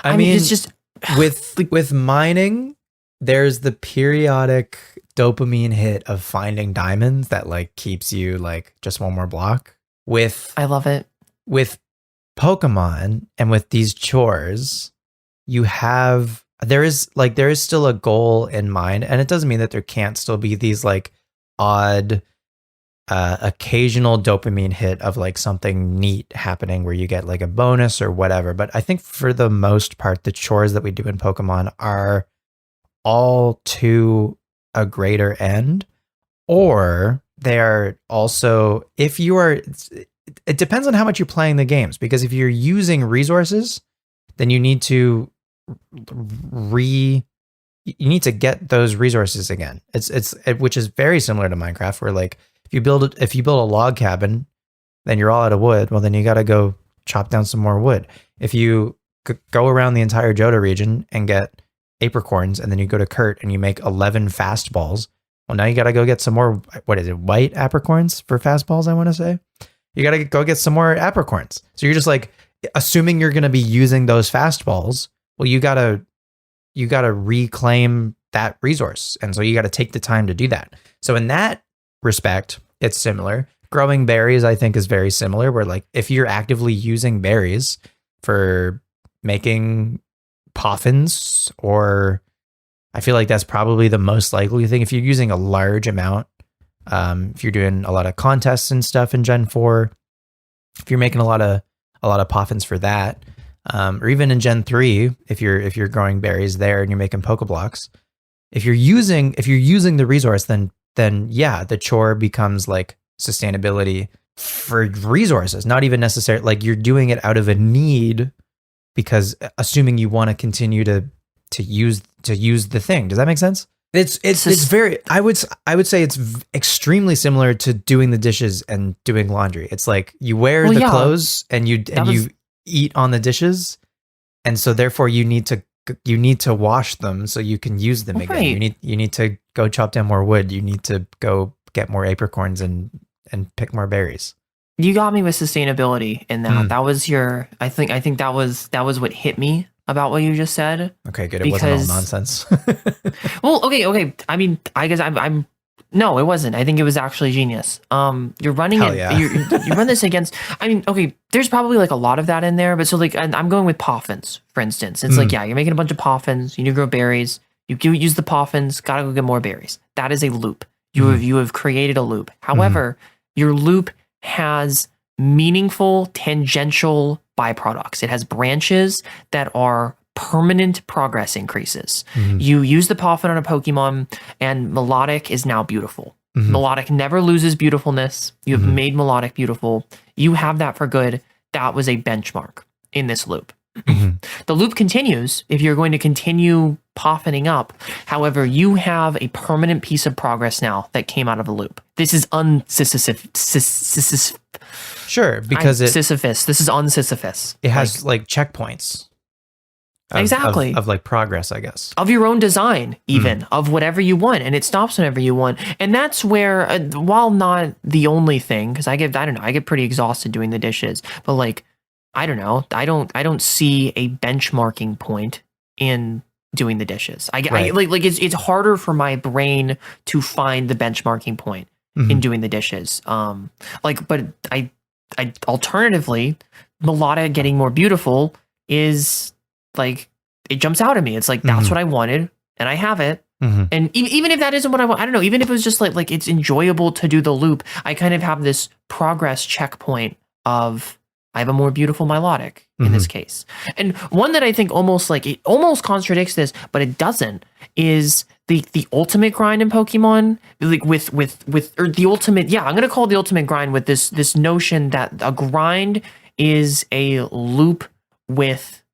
Speaker 1: I mean, it's just
Speaker 2: with mining, there's the periodic dopamine hit of finding diamonds that like keeps you like just 1 more block.
Speaker 1: I love it.
Speaker 2: With Pokemon and with these chores, there is still a goal in mind, and it doesn't mean that there can't still be these like odd occasional dopamine hit of like something neat happening where you get like a bonus or whatever. But I think for the most part, the chores that we do in Pokemon are all to a greater end, or they are also, it depends on how much you're playing the games, because if you're using resources, then you need to get those resources again. Which is very similar to Minecraft, where like if you build a log cabin, then you're all out of wood. Well, then you got to go chop down some more wood. If you go around the entire Johto region and get apricorns, and then you go to Kurt and you make 11 fastballs, well, now you got to go get some more. What is it? White apricorns for fastballs, I want to say. You got to go get some more apricorns. So you're just like, assuming you're going to be using those fastballs, well, you got to reclaim that resource. And so you got to take the time to do that. So in that respect, it's similar. Growing berries, I think, is very similar, where like if you're actively using berries for making poffins, or I feel like that's probably the most likely thing. If you're using a large amount, if you're doing a lot of contests and stuff in Gen 4, if you're making a lot of poffins for that, or even in Gen 3, if you're growing berries there and you're making Pokeblocks, if you're using the resource, then yeah, the chore becomes like sustainability for resources, not even necessarily like you're doing it out of a need, because assuming you want to continue to use the thing. Does that make sense? It's very, I would say it's extremely similar to doing the dishes and doing laundry. It's like you wear the clothes and you eat on the dishes, and so therefore you need to wash them so you can use them again. Right. You need to go chop down more wood. You need to go get more apricorns and pick more berries.
Speaker 1: You got me with sustainability in that. That was I think that was what hit me about what you just said.
Speaker 2: Okay, good. It wasn't all nonsense.
Speaker 1: Well, okay. I mean, I guess I'm No, it wasn't. I think it was actually genius. You're running
Speaker 2: Hell
Speaker 1: it.
Speaker 2: yeah.
Speaker 1: You run this against. I mean, okay, there's probably like a lot of that in there, but so like I'm going with poffins, for instance. It's like you're making a bunch of poffins. You need to grow berries. You use the poffins. Gotta go get more berries. That is a loop. You have created a loop. However, your loop has meaningful tangential byproducts. It has branches that are permanent progress increases. You use the poffin on a Pokemon, and Melodic is now beautiful. Melodic never loses beautifulness. You have made Melodic beautiful. You have that for good. That was a benchmark in this loop. The loop continues if you're going to continue poffining up. However, you have a permanent piece of progress now that came out of the loop. This is
Speaker 2: Sure, because
Speaker 1: Sisyphus. This is unsisyphus.
Speaker 2: it has like checkpoints.
Speaker 1: Exactly.
Speaker 2: Of like progress, I guess.
Speaker 1: Of your own design, even of whatever you want, and it stops whenever you want. And that's where, while not the only thing, because I get pretty exhausted doing the dishes, but like, I don't know, I don't see a benchmarking point in doing the dishes. It's harder for my brain to find the benchmarking point in doing the dishes. But I alternatively, Melodic getting more beautiful is like, it jumps out at me. It's like, that's what I wanted, and I have it. And even if that isn't what I want, I don't know, even if it was just like it's enjoyable to do the loop, I kind of have this progress checkpoint of, I have a more beautiful Melodic in this case. And one that I think it almost contradicts this, but it doesn't, is the ultimate grind in Pokemon, like with the ultimate, I'm gonna call it the ultimate grind, with this notion that a grind is a loop with,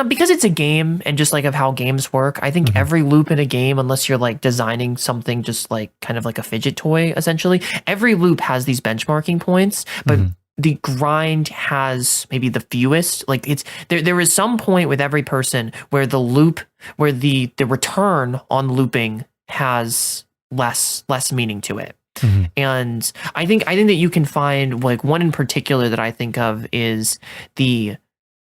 Speaker 1: because it's a game and just like of how games work, I think every loop in a game, unless you're like designing something just like kind of like a fidget toy, essentially, every loop has these benchmarking points, but the grind has maybe the fewest. Like there is some point with every person where the loop, where the return on looping has less meaning to it. And I think that you can find, like, one in particular that I think of is the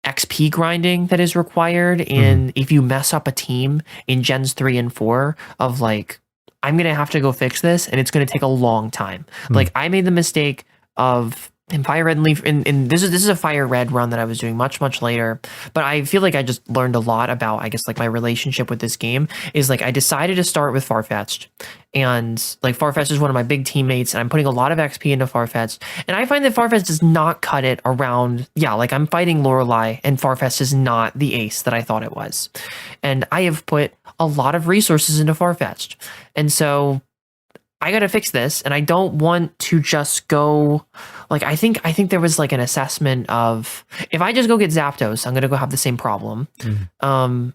Speaker 1: XP grinding that is required in if you mess up a team in Gens 3 and 4 of like, I'm going to have to go fix this and it's going to take a long time. Like, I made the mistake of in Fire Red and Leaf, and this is a Fire Red run that I was doing much later, but I feel like I just learned a lot about, I guess, like my relationship with this game is like, I decided to start with Farfetch'd, and like Farfetch'd is one of my big teammates, and I'm putting a lot of XP into Farfetch'd, and I find that Farfetch'd does not cut it around, like I'm fighting Lorelei, and Farfetch'd is not the ace that I thought it was, and I have put a lot of resources into Farfetch'd, and so I got to fix this, and I don't want to just go, like, I think there was like an assessment of, if I just go get Zapdos, I'm going to go have the same problem. I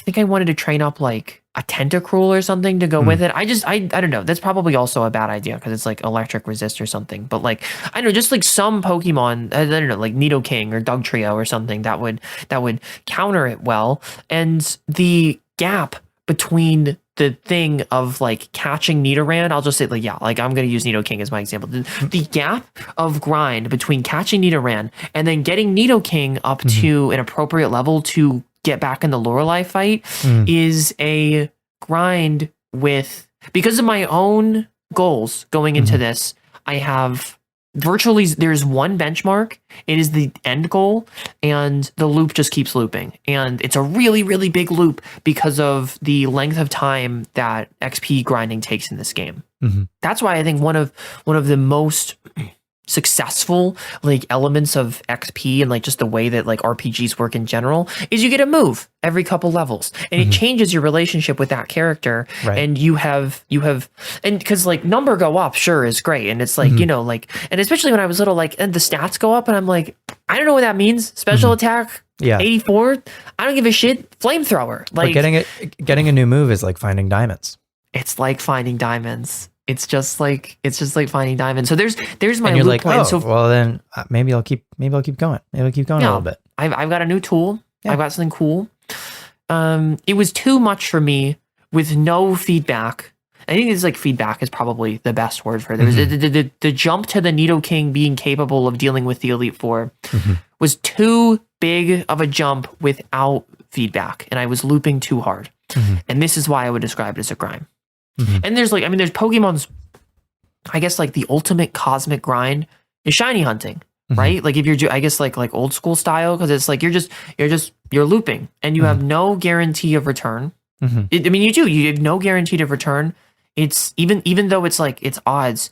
Speaker 1: think I wanted to train up like a Tentacruel or something to go with it. I don't know. That's probably also a bad idea because it's like electric resist or something. But like, I don't know, just like some Pokemon, I don't know, like Nidoking or Dugtrio or something that would counter it well. And the gap between the thing of like catching Nidoran, I'll just say like, I'm going to use Nidoking as my example. The gap of grind between catching Nidoran and then getting Nidoking up to an appropriate level to get back in the Lorelei fight is a grind with, because of my own goals going into this, I have virtually, there's one benchmark, it is the end goal, and the loop just keeps looping, and it's a really, really big loop because of the length of time that XP grinding takes in this game. That's why I think one of the most successful like elements of XP and like just the way that like RPGs work in general is you get a move every couple levels, and it changes your relationship with that character, and you have and because like number go up sure is great, and it's like you know, like, and especially when I was little, like, and the stats go up and I'm like, I don't know what that means. Special attack 84, I don't give a shit. Flamethrower, like,
Speaker 2: but getting a new move is like finding diamonds.
Speaker 1: It's like finding diamonds. It's just like finding diamonds. So there's my
Speaker 2: and you're
Speaker 1: loop
Speaker 2: like,
Speaker 1: plan. So
Speaker 2: well then maybe I'll keep going. Maybe I'll keep going a little bit.
Speaker 1: I've got a new tool. I've got something cool. It was too much for me with no feedback. I think it's like feedback is probably the best word for it. The jump to the Nidoking being capable of dealing with the Elite Four was too big of a jump without feedback, and I was looping too hard. And this is why I would describe it as a grind. And there's like, I mean, there's Pokemon's, I guess like the ultimate cosmic grind is shiny hunting, right? Like if you're, I guess like old school style, because it's like you're looping and you have no guarantee of return. I mean, you have no guarantee of return. It's even though it's like it's odds,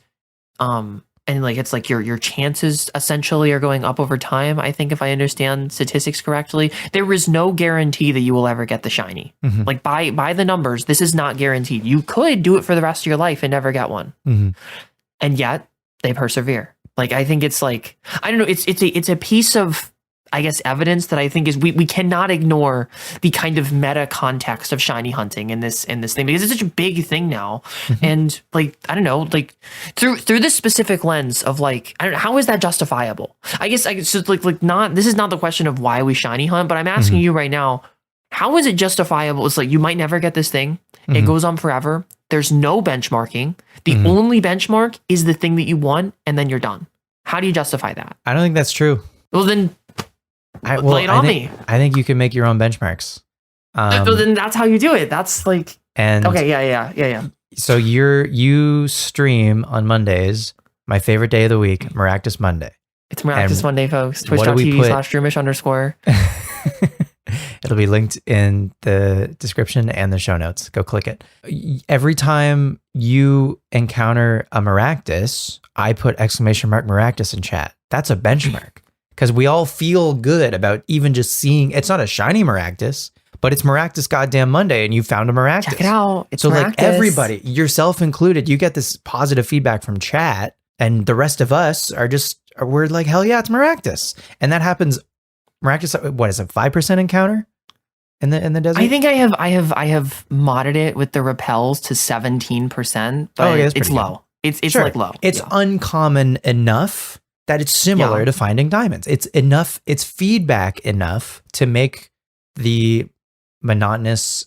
Speaker 1: and like it's like your chances essentially are going up over time. I think if I understand statistics correctly, there is no guarantee that you will ever get the shiny. Like by the numbers, this is not guaranteed. You could do it for the rest of your life and never get one, and yet they persevere. Like I think it's like, I don't know. It's a piece of, I guess, evidence that I think is we cannot ignore the kind of meta context of shiny hunting in this thing, because it's such a big thing now. And like, I don't know, like through this specific lens of like, I don't know, how is that justifiable? I guess so like not, this is not the question of why we shiny hunt, but I'm asking you right now, how is it justifiable? It's like, you might never get this thing. It goes on forever. There's no benchmarking. The only benchmark is the thing that you want, and then you're done. How do you justify that?
Speaker 2: I don't think that's true.
Speaker 1: Well, then lay it on me.
Speaker 2: I think you can make your own benchmarks.
Speaker 1: So then that's how you do it. That's like,
Speaker 2: and
Speaker 1: okay, yeah.
Speaker 2: So you stream on Mondays. My favorite day of the week, Maractus Monday.
Speaker 1: It's Maractus Monday, folks. Twitch.tv/Droomish_.
Speaker 2: It'll be linked in the description and the show notes. Go click it. Every time you encounter a Maractus, I put !Maractus in chat. That's a benchmark. Because we all feel good about even just seeing, it's not a shiny Maractus, but it's Maractus goddamn Monday and you found a Maractus.
Speaker 1: Check it out. It's
Speaker 2: so
Speaker 1: Maractus.
Speaker 2: Like everybody, yourself included, you get this positive feedback from chat, and the rest of us we're like, hell yeah, it's Maractus. And that happens. Maractus, what is it, 5% encounter in the desert?
Speaker 1: I think I have modded it with the repels to 17%, but it's low. It's sure. Like low.
Speaker 2: It's uncommon enough that it's similar to finding diamonds. It's feedback enough to make the monotonous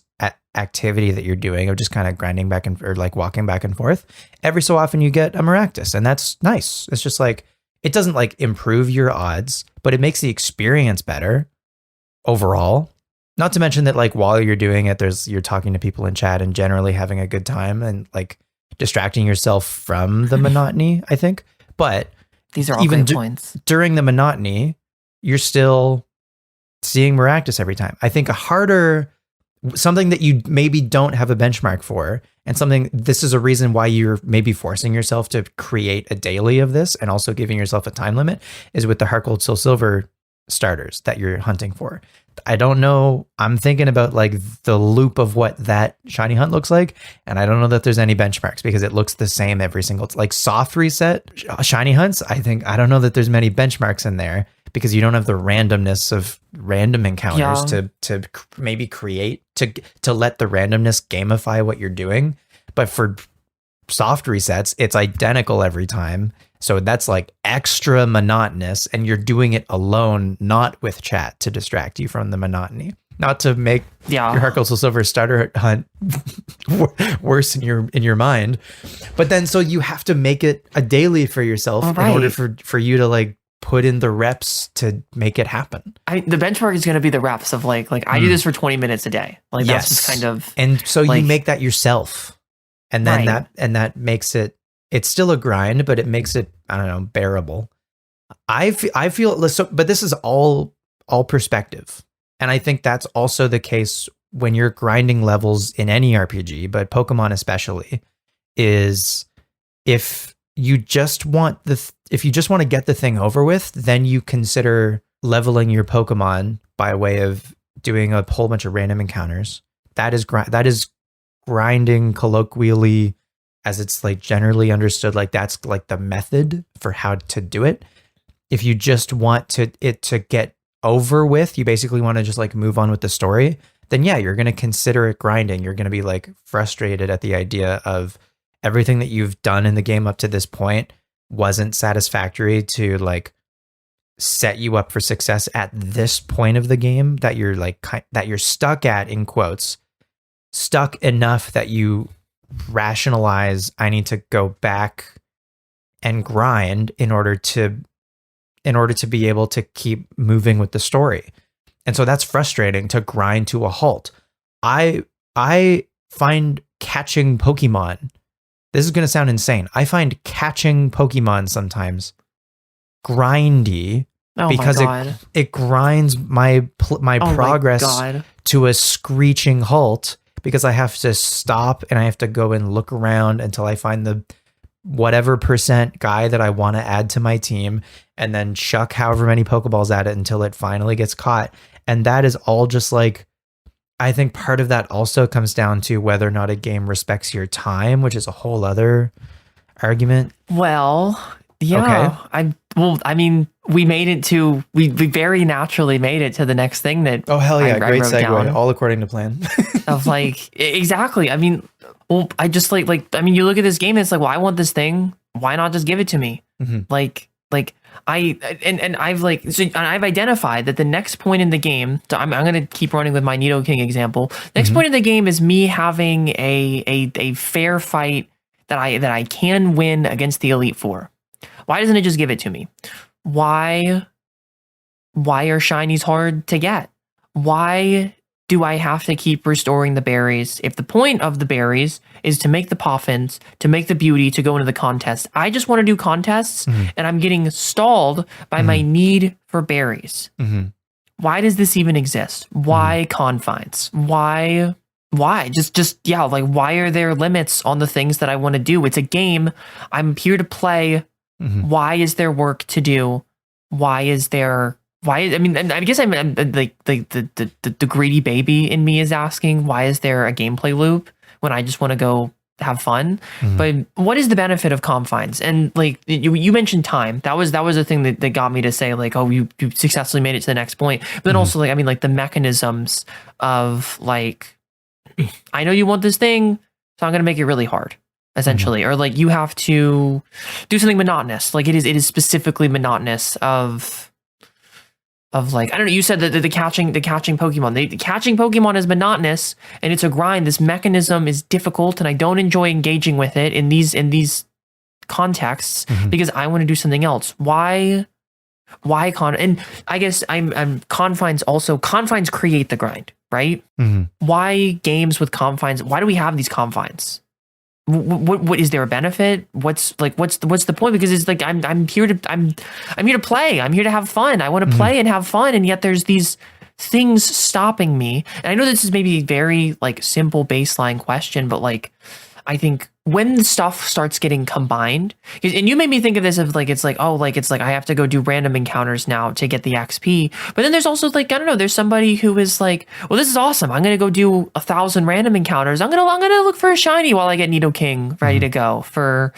Speaker 2: activity that you're doing of just kind of grinding back or like walking back and forth. Every so often you get a Maractus, and that's nice. It's just like, it doesn't like improve your odds, but it makes the experience better overall. Not to mention that like while you're doing it, you're talking to people in chat and generally having a good time and like distracting yourself from the monotony, I think. But
Speaker 1: these are all great points.
Speaker 2: During the monotony, you're still seeing Maractus every time. I think something that you maybe don't have a benchmark for, and this is a reason why you're maybe forcing yourself to create a daily of this and also giving yourself a time limit, is with the Heart Gold Soul Silver starters that you're hunting for. I don't know. I'm thinking about like the loop of what that shiny hunt looks like, and I don't know that there's any benchmarks because it looks the same every single, like soft reset shiny hunts. I don't know that there's many benchmarks in there because you don't have the randomness of random encounters to maybe create to let the randomness gamify what you're doing. But for soft resets, it's identical every time. So that's like extra monotonous, and you're doing it alone, not with chat to distract you from the monotony. Not to make your Heart Gold Soul Silver starter hunt worse in your mind, but then so you have to make it a daily for yourself in order for you to like put in the reps to make it happen.
Speaker 1: The benchmark is going to be the reps of like I do this for 20 minutes a day. Like that's just kind of,
Speaker 2: and so like, you make that yourself, and then that makes it. It's still a grind, but it makes it, I don't know, bearable. I feel so, but this is all perspective. And I think that's also the case when you're grinding levels in any RPG, but Pokemon especially, is if you just want to get the thing over with, then you consider leveling your Pokemon by way of doing a whole bunch of random encounters. That is grinding colloquially, as it's like generally understood, like that's like the method for how to do it. If you just want it to get over with, you basically want to just like move on with the story, then yeah, you're going to consider it grinding. You're going to be like frustrated at the idea of everything that you've done in the game up to this point wasn't satisfactory to like set you up for success at this point of the game that you're like, that you're stuck at, in quotes, stuck enough that you rationalize, I need to go back and grind in order to be able to keep moving with the story. And so that's frustrating, to grind to a halt. I find catching Pokemon. This is going to sound insane. I find catching Pokemon sometimes grindy because it grinds my progress to a screeching halt because I have to stop and I have to go and look around until I find the whatever percent guy that I want to add to my team and then chuck however many Pokeballs at it until it finally gets caught. And that is all just like, I think part of that also comes down to whether or not a game respects your time, which is a whole other argument.
Speaker 1: Well, yeah. Okay. I mean, we very naturally made it to the next thing that.
Speaker 2: Oh, hell yeah. Great segue.
Speaker 1: Down.
Speaker 2: All according to plan.
Speaker 1: Of like, exactly. I mean, well, I just you look at this game and it's like, well, I want this thing. Why not just give it to me? Mm-hmm. I've identified that the next point in the game, so I'm going to keep running with my Nidoking example. Next point in the game is me having a fair fight that I can win against the Elite Four. Why doesn't it just give it to me? Why are shinies hard to get? Why do I have to keep restoring the berries? If the point of the berries is to make the poffins, to make the beauty, to go into the contest, I just want to do contests and I'm getting stalled by my need for berries. Why does this even exist? Why confines? Why? Just why are there limits on the things that I want to do? It's a game. I'm here to play. Why is there work to do? I mean, I guess I'm like the greedy baby in me is asking, why is there a gameplay loop when I just want to go have fun? But what is the benefit of confines? And like you mentioned time. That was the thing that got me to say like, oh, you successfully made it to the next point. But then also like, I mean, like the mechanisms of like, I know you want this thing, so I'm going to make it really hard. Essentially, or like you have to do something monotonous. Like it is specifically monotonous of like, I don't know. You said that the catching Pokemon, the catching Pokemon is monotonous and it's a grind. This mechanism is difficult, and I don't enjoy engaging with it in these contexts because I want to do something else. Why and I guess I'm confines also. Confines create the grind, right? Why games with confines? Why do we have these confines? What is there a benefit? What's the point? Because it's like I'm here to play. I'm here to have fun. I want to play and have fun, and yet there's these things stopping me. And I know this is maybe a very like simple baseline question, but like I think when stuff starts getting combined, and you made me think of this of like it's like I have to go do random encounters now to get the XP. But then there's also like, I don't know, there's somebody who is like, well, this is awesome. I'm gonna go do 1,000 random encounters. I'm gonna look for a shiny while I get Nidoking ready to go for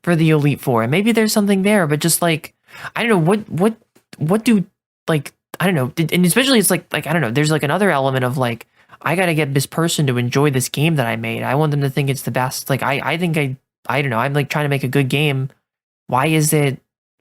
Speaker 1: the Elite Four. And maybe there's something there, but just like I don't know what do like I don't know, and especially it's like I don't know, there's like another element of like, I got to get this person to enjoy this game that I made. I want them to think it's the best. Like, I think I don't know. I'm like trying to make a good game. Why is it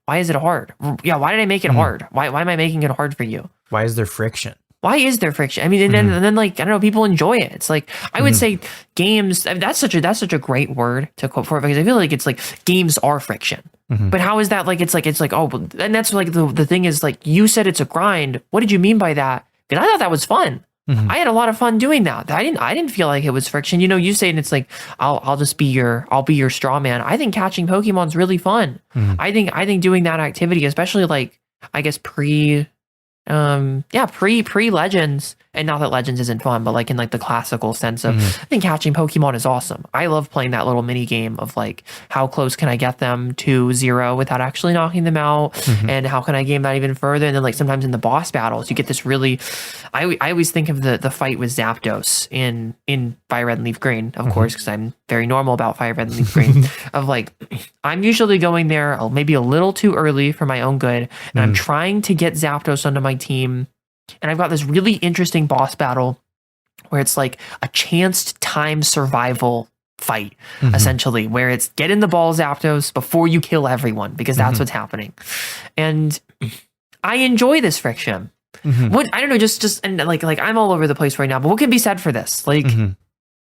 Speaker 1: hard? Yeah. Why did I make it hard? Why am I making it hard for you?
Speaker 2: Why is there friction?
Speaker 1: Why is there friction? I mean, and then like, I don't know, people enjoy it. It's like, I would say games, I mean, that's such a great word to quote for it, because I feel like it's like games are friction. But how is that? Like, it's like, oh, and that's like the thing is like, you said it's a grind. What did you mean by that? Because I thought that was fun. I had a lot of fun doing that. I didn't feel like it was friction. You know, you say, and it's like, I'll be your straw man. I think catching Pokemon's really fun. I think doing that activity, especially like, I guess pre Legends, and not that Legends isn't fun, but like in like the classical sense of, I think catching Pokemon is awesome. I love playing that little mini game of like, how close can I get them to 0 without actually knocking them out, and how can I game that even further? And then like sometimes in the boss battles, you get this really, I always think of the fight with Zapdos in Fire Red and Leaf Green, of course, because I'm very normal about Fire Red and Leaf Green. Of like, I'm usually going there maybe a little too early for my own good, and I'm trying to get Zapdos onto my team. And I've got this really interesting boss battle where it's like a chanced time survival fight, essentially, where it's get in the ball, Zapdos, before you kill everyone, because that's what's happening. And I enjoy this friction. What, I don't know, just and like I'm all over the place right now, but what can be said for this? Like,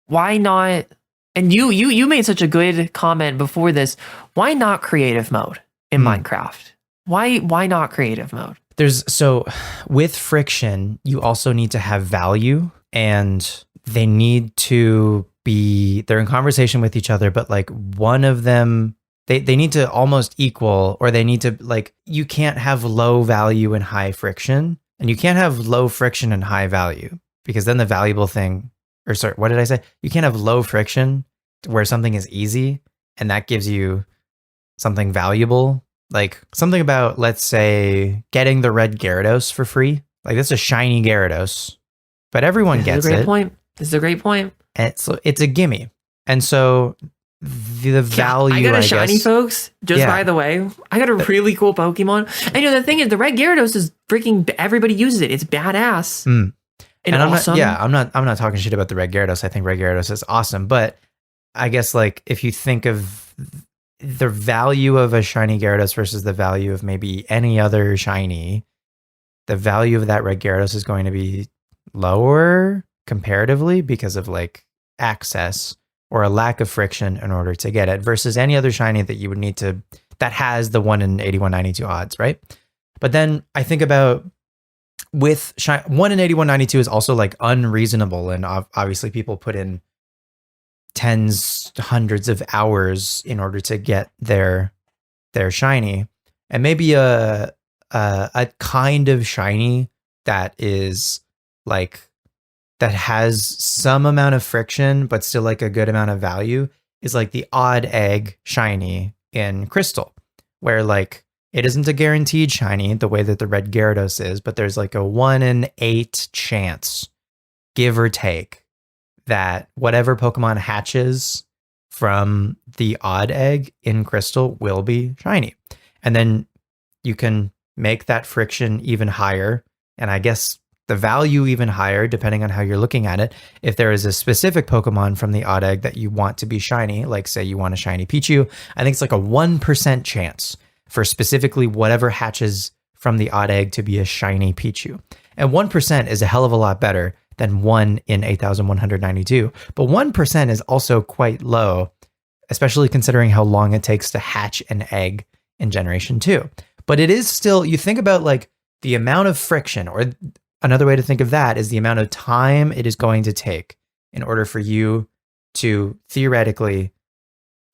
Speaker 1: why not? And you made such a good comment before this. Why not creative mode in Minecraft? Why not creative mode?
Speaker 2: So with friction, you also need to have value, and they need to they're in conversation with each other, but like one of them, they need to almost equal, or they need to like, you can't have low value and high friction, and you can't have low friction and high value, because then the valuable thing, or sorry, what did I say? You can't have low friction where something is easy and that gives you something valuable. Like something about, let's say, getting the red Gyarados for free. Like that's a shiny Gyarados, but everyone gets it.
Speaker 1: This is a great point.
Speaker 2: And it's a gimme. And so the value,
Speaker 1: I got a shiny, folks. Just by the way, I got a really cool Pokemon. And the thing is, the red Gyarados is freaking, everybody uses it. It's badass. And awesome.
Speaker 2: I'm not talking shit about the red Gyarados. I think red Gyarados is awesome. But I guess like if you think of the value of a shiny Gyarados versus the value of maybe any other shiny, the value of that red Gyarados is going to be lower comparatively because of like access or a lack of friction in order to get it versus any other shiny that you would need to, that has the 1 in 8192 odds, right? But then I think about with 1 in 8192 is also like unreasonable, and obviously people put in tens, hundreds of hours in order to get their shiny, and maybe a kind of shiny that is like, that has some amount of friction but still like a good amount of value is like the odd egg shiny in Crystal, where like it isn't a guaranteed shiny the way that the red Gyarados is, but there's like a 1 in 8 chance, give or take, that whatever Pokemon hatches from the odd egg in Crystal will be shiny. And then you can make that friction even higher, and I guess the value even higher depending on how you're looking at it. If there is a specific Pokemon from the odd egg that you want to be shiny, like say you want a shiny Pichu, I think it's like a 1% chance for specifically whatever hatches from the odd egg to be a shiny Pichu. And 1% is a hell of a lot better than 1 in 8,192. But 1% is also quite low, especially considering how long it takes to hatch an egg in Generation 2. But it is still, you think about like the amount of friction, or another way to think of that is the amount of time it is going to take in order for you to theoretically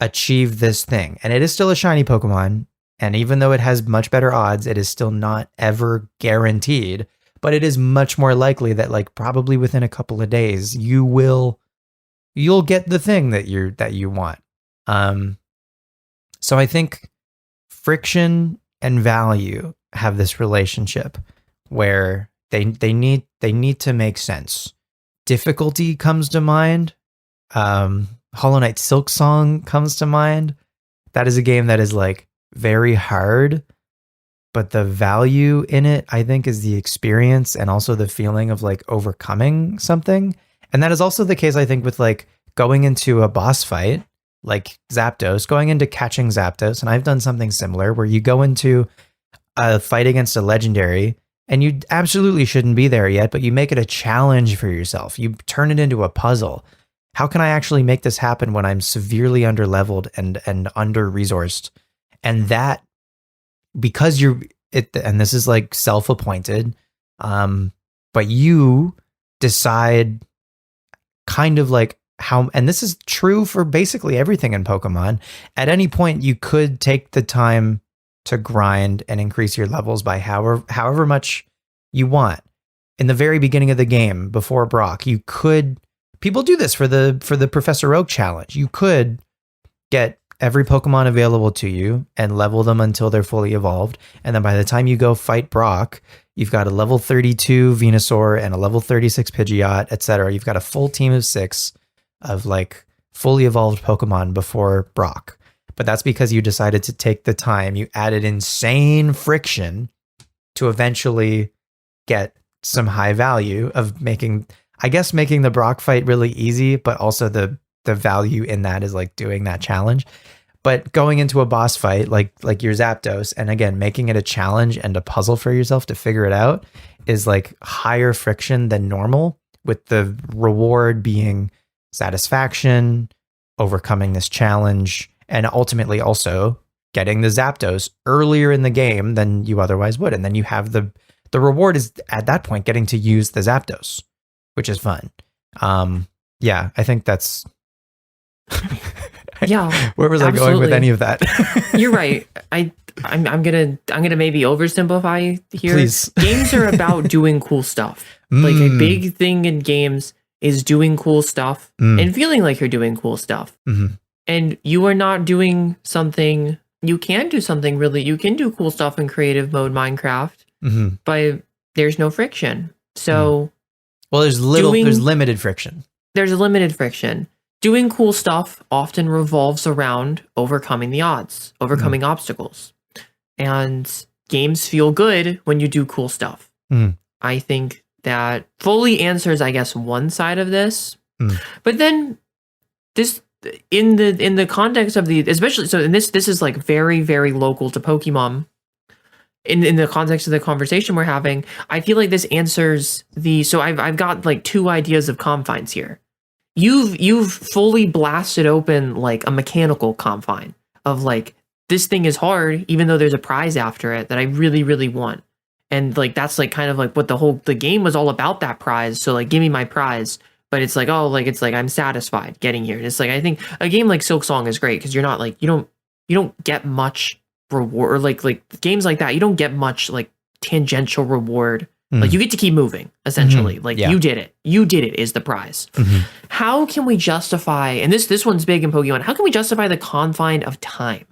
Speaker 2: achieve this thing. And it is still a shiny Pokemon. And even though it has much better odds, it is still not ever guaranteed, but it is much more likely that like probably within a couple of days, you'll get the thing that you want. So I think friction and value have this relationship where they need to make sense. Difficulty comes to mind. Hollow Knight Silk Song comes to mind. That is a game that is like very hard, but the value in it, I think, is the experience and also the feeling of like overcoming something. And that is also the case, I think, with like going into a boss fight, like Zapdos, going into catching Zapdos. And I've done something similar where you go into a fight against a legendary and you absolutely shouldn't be there yet, but you make it a challenge for yourself. You turn it into a puzzle. How can I actually make this happen when I'm severely underleveled and under-resourced? And that, because and this is like self-appointed, but you decide kind of like how, and this is true for basically everything in Pokemon. At any point, you could take the time to grind and increase your levels by however much you want. In the very beginning of the game, before Brock, you could, people do this for the Professor Oak challenge. You could get every Pokemon available to you and level them until they're fully evolved. And then by the time you go fight Brock, you've got a level 32 Venusaur and a level 36 Pidgeot, etc. You've got a full team of 6 of like fully evolved Pokemon before Brock. But that's because you decided to take the time. You added insane friction to eventually get some high value of making the Brock fight really easy, but also the value in that is like doing that challenge. But going into a boss fight like your Zapdos, and again making it a challenge and a puzzle for yourself to figure it out, is like higher friction than normal, with the reward being satisfaction, overcoming this challenge, and ultimately also getting the Zapdos earlier in the game than you otherwise would. And then you have the reward is at that point getting to use the Zapdos, which is fun. Yeah, I think that's
Speaker 1: Yeah.
Speaker 2: Where was I going with any of that?
Speaker 1: You're right. I'm gonna maybe oversimplify here.
Speaker 2: Please.
Speaker 1: Games are about doing cool stuff. Like a big thing in games is doing cool stuff and feeling like you're doing cool stuff. And you are not doing something. You can do something really. You can do cool stuff in creative mode Minecraft, but there's no friction. So,
Speaker 2: well, there's limited friction.
Speaker 1: There's a limited friction. Doing cool stuff often revolves around overcoming the odds, overcoming obstacles. And games feel good when you do cool stuff. I think that fully answers, I guess, one side of this. But then this in the context of the, especially so in this is like very, very local to Pokemon. In the context of the conversation we're having, I feel like this answers so I've got like two ideas of confines here. You've fully blasted open like a mechanical confine of like, this thing is hard, even though there's a prize after it that I really, really want. And like, that's like kind of like what the game was all about, that prize. So like, give me my prize. But it's like, it's like, I'm satisfied getting here. And it's like, I think a game like Silk Song is great because you're not like, you don't get much reward, or like games like that. You don't get much like tangential reward. Like you get to keep moving, essentially. Like you did it. You did it is the prize. How can we justify, and this one's big in Pokemon, how can we justify the confine of time?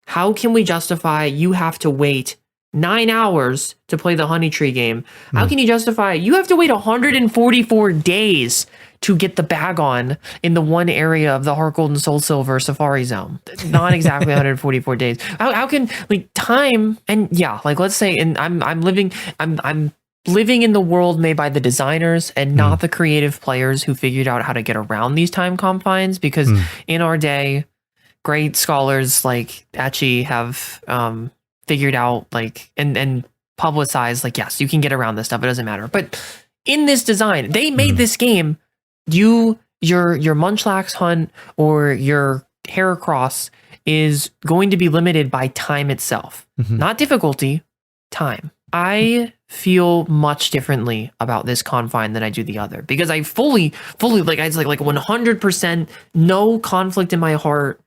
Speaker 1: How can we justify you have to wait 9 hours to play the Honey Tree game? How can you justify you have to wait 144 days to get the bag on in the one area of the Heart Gold and Soul Silver Safari Zone? Not exactly 144 days. How can like time, and like let's say, and I'm living in the world made by the designers and not the creative players who figured out how to get around these time confines, because in our day, great scholars like Etchy have figured out like and publicized like, yes, you can get around this stuff, it doesn't matter. But in this design, they made this game, your Munchlax hunt or your Heracross is going to be limited by time itself, not difficulty, time. I feel much differently about this confine than I do the other, because I fully like, it's like 100% no conflict in my heart.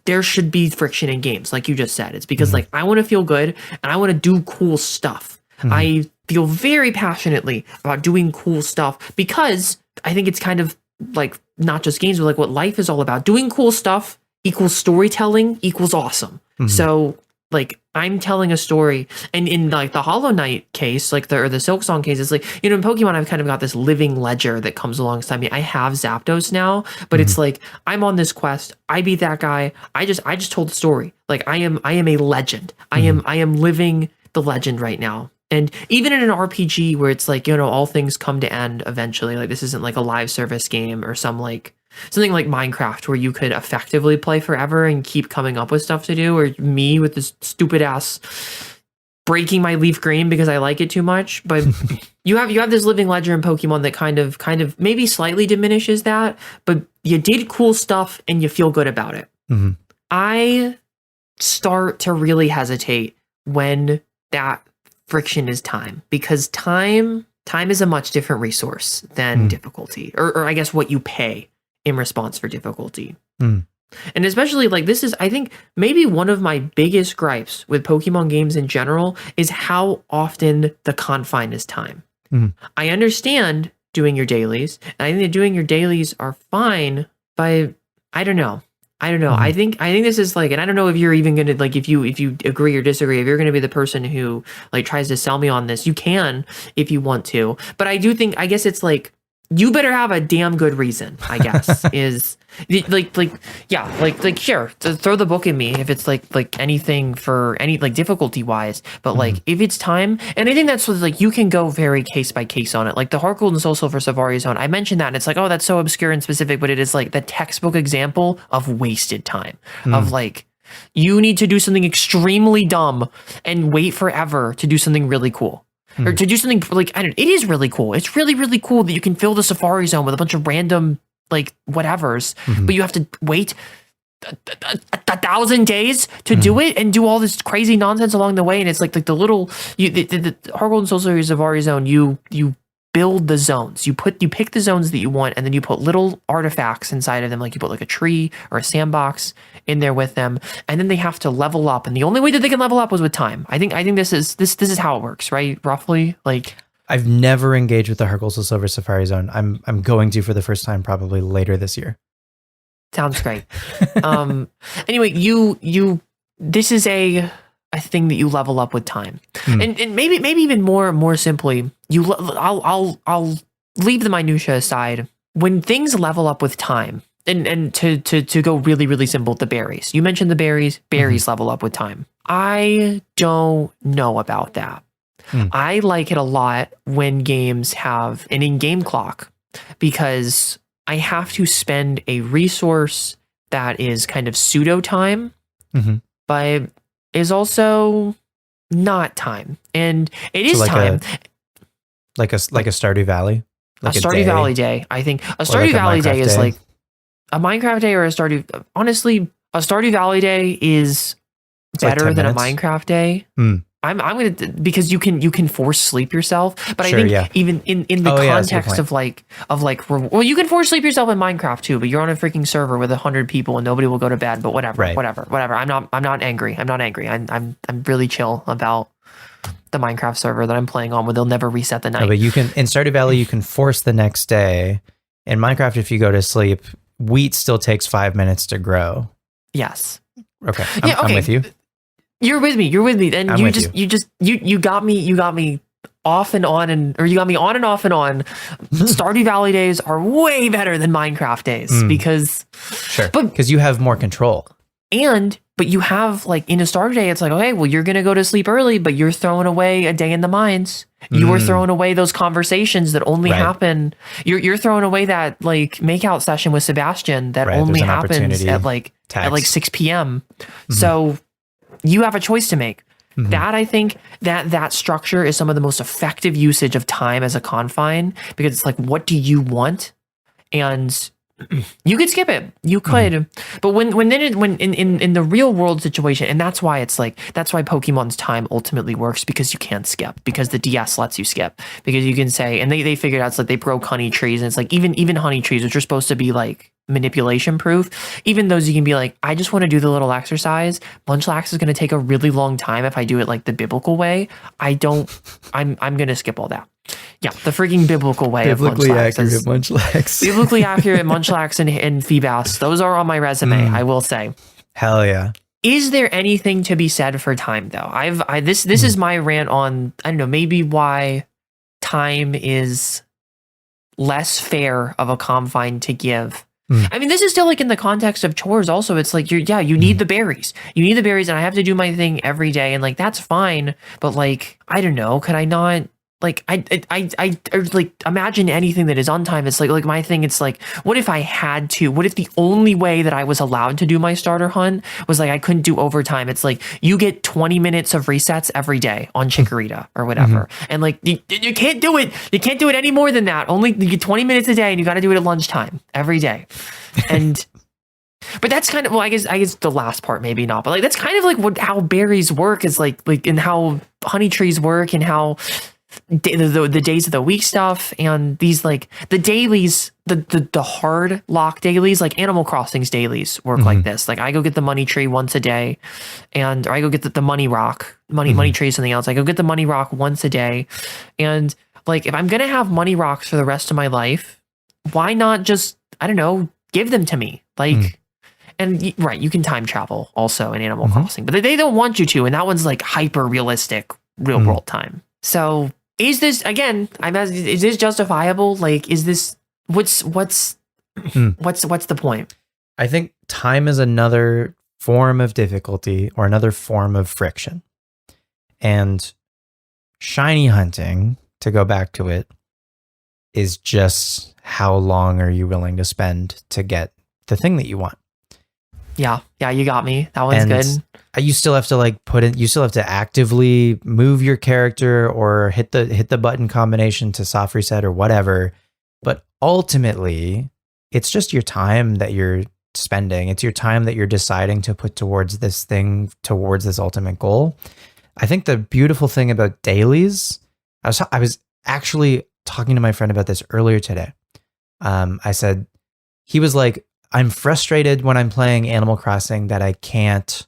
Speaker 1: There should be friction in games, like you just said. It's because like I want to feel good and I want to do cool stuff. I feel very passionately about doing cool stuff because I think it's kind of like not just games, but like what life is all about. Doing cool stuff equals storytelling equals awesome. So like I'm telling a story, and in like the Hollow Knight case, like the Silk Song case, it's like, you know, in Pokemon, I've kind of got this living ledger that comes alongside me. I have Zapdos now, but it's like, I'm on this quest. I beat that guy. I just told the story. Like I am a legend. I am living the legend right now. And even in an RPG where it's like, you know, all things come to end eventually, like this isn't like a live service game or something like Minecraft where you could effectively play forever and keep coming up with stuff to do, or me with this stupid ass breaking my leaf green because I like it too much. But you have this living ledger in Pokemon that kind of maybe slightly diminishes that, but you did cool stuff and you feel good about it. I start to really hesitate when that friction is time, because time is a much different resource than difficulty, or I guess what you pay in response for difficulty. And especially like this is, I think, maybe one of my biggest gripes with Pokemon games in general is how often the confine is time. I understand doing your dailies, and I think that doing your dailies are fine, but I don't know. I think this is like, and I don't know if you're even gonna like, if you agree or disagree, if you're gonna be the person who like tries to sell me on this, you can if you want to. But I do think, I guess it's like, you better have a damn good reason, I guess, is like sure, to throw the book at me if it's like anything for any like difficulty wise, but like if it's time, and I think that's what, like, you can go very case by case on it. Like the Heart Gold and Soul Silver Safari Zone, I mentioned that and it's like, oh, that's so obscure and specific, but it is like the textbook example of wasted time, of like, you need to do something extremely dumb and wait forever to do something really cool. Or to do something like, it is really cool. It's really, really cool that you can fill the Safari Zone with a bunch of random like whatevers, but you have to wait 1,000 days to do it and do all this crazy nonsense along the way. And it's like the little, the Heart Gold and Soul Silver Safari Zone, you build the zones. You pick the zones that you want, and then you put little artifacts inside of them, like you put like a tree or a sandbox in there with them, and then they have to level up. And the only way that they can level up was with time. I think this is how it works, right? Roughly, like.
Speaker 2: I've never engaged with the Hargulsa Silver Safari Zone. I'm going to for the first time probably later this year.
Speaker 1: Sounds great. Anyway, this is a thing that you level up with time, and maybe even more simply, I'll leave the minutia aside. When things level up with time, and to go really, really simple, the berries. You mentioned the berries. Berries level up with time. I don't know about that. I like it a lot when games have an in-game clock, because I have to spend a resource that is kind of pseudo time, but is also not time, and it is
Speaker 2: like
Speaker 1: time.
Speaker 2: Like a Stardew Valley,
Speaker 1: like a Stardew Valley day. I think a Stardew Valley day is like a Minecraft day or a Stardew. Honestly, a Stardew Valley day is better than a Minecraft day. I'm gonna, because you can force sleep yourself, but I think even in the context of like well, you can force sleep yourself in Minecraft too, but you're on a freaking server with 100 people and nobody will go to bed. But whatever. I'm not angry. I'm really chill about the Minecraft server that I'm playing on, where they'll never reset the night.
Speaker 2: No, but you can, in Stardew Valley, you can force the next day. In Minecraft, if you go to sleep, wheat still takes 5 minutes to grow.
Speaker 1: Yes.
Speaker 2: Okay. I'm with you.
Speaker 1: You're with me. And you got me off and on, or you got me on and off and on. Stardew Valley days are way better than Minecraft days because
Speaker 2: you have more control.
Speaker 1: But you have, like, in a Stardew day, it's like, okay, well, you're gonna go to sleep early, but you're throwing away a day in the mines. You are throwing away those conversations that only happen. You're throwing away that, like, makeout session with Sebastian that only happens at like 6 p.m. So you have a choice to make. That, I think, that structure is some of the most effective usage of time as a confine, because it's like, what do you want? And you could skip it. You could. But when in the real world situation, and that's why Pokemon's time ultimately works, because you can't skip, because the DS lets you skip, because you can say, and they figured out, it's like they broke honey trees, and it's like even honey trees, which are supposed to be like manipulation proof, even those you can be like, I just want to do the little exercise. Munchlax is going to take a really long time if I do it like the biblical way. I'm going to skip all that. Yeah, the freaking biblical way of Munchlax. Biblically accurate Munchlax and Feebas. Those are on my resume, I will say.
Speaker 2: Hell yeah.
Speaker 1: Is there anything to be said for time, though? This is my rant on, I don't know, maybe why time is less fair of a confine to give. I mean, this is still like in the context of chores also. It's like, you need the berries. You need the berries, and I have to do my thing every day, and like, that's fine. But like, I don't know, could I not? Like, I like, imagine anything that is on time. It's like my thing. It's like, what if I had to? What if the only way that I was allowed to do my starter hunt was like, I couldn't do overtime? It's like, you get 20 minutes of resets every day on Chikorita or whatever. And like, you can't do it. You can't do it any more than that. Only you get 20 minutes a day, and you got to do it at lunchtime every day. And but that's kind of, well, I guess the last part maybe not, but like, that's kind of like how berries work, is like and how honey trees work, and how the days of the week stuff, and these like the dailies, the hard lock dailies, like Animal Crossing's dailies work like this. Like, I go get the money tree once a day, or I go get the money rock. Money tree is something else. I go get the money rock once a day, and like, if I'm gonna have money rocks for the rest of my life, why not just, I don't know, give them to me? Like, and you can time travel also in Animal Crossing, but they don't want you to, and that one's like hyper realistic real world time. So is this, again, is this justifiable? Like, is this, what's the point?
Speaker 2: I think time is another form of difficulty, or another form of friction. And shiny hunting, to go back to it, is just how long are you willing to spend to get the thing that you want.
Speaker 1: Yeah, you got me. That one's good.
Speaker 2: You still have to you still have to actively move your character, or hit the button combination to soft reset or whatever. But ultimately, it's just your time that you're spending. It's your time that you're deciding to put towards this thing, towards this ultimate goal. I think the beautiful thing about dailies, I was actually talking to my friend about this earlier today. I said, he was like, I'm frustrated when I'm playing Animal Crossing that I can't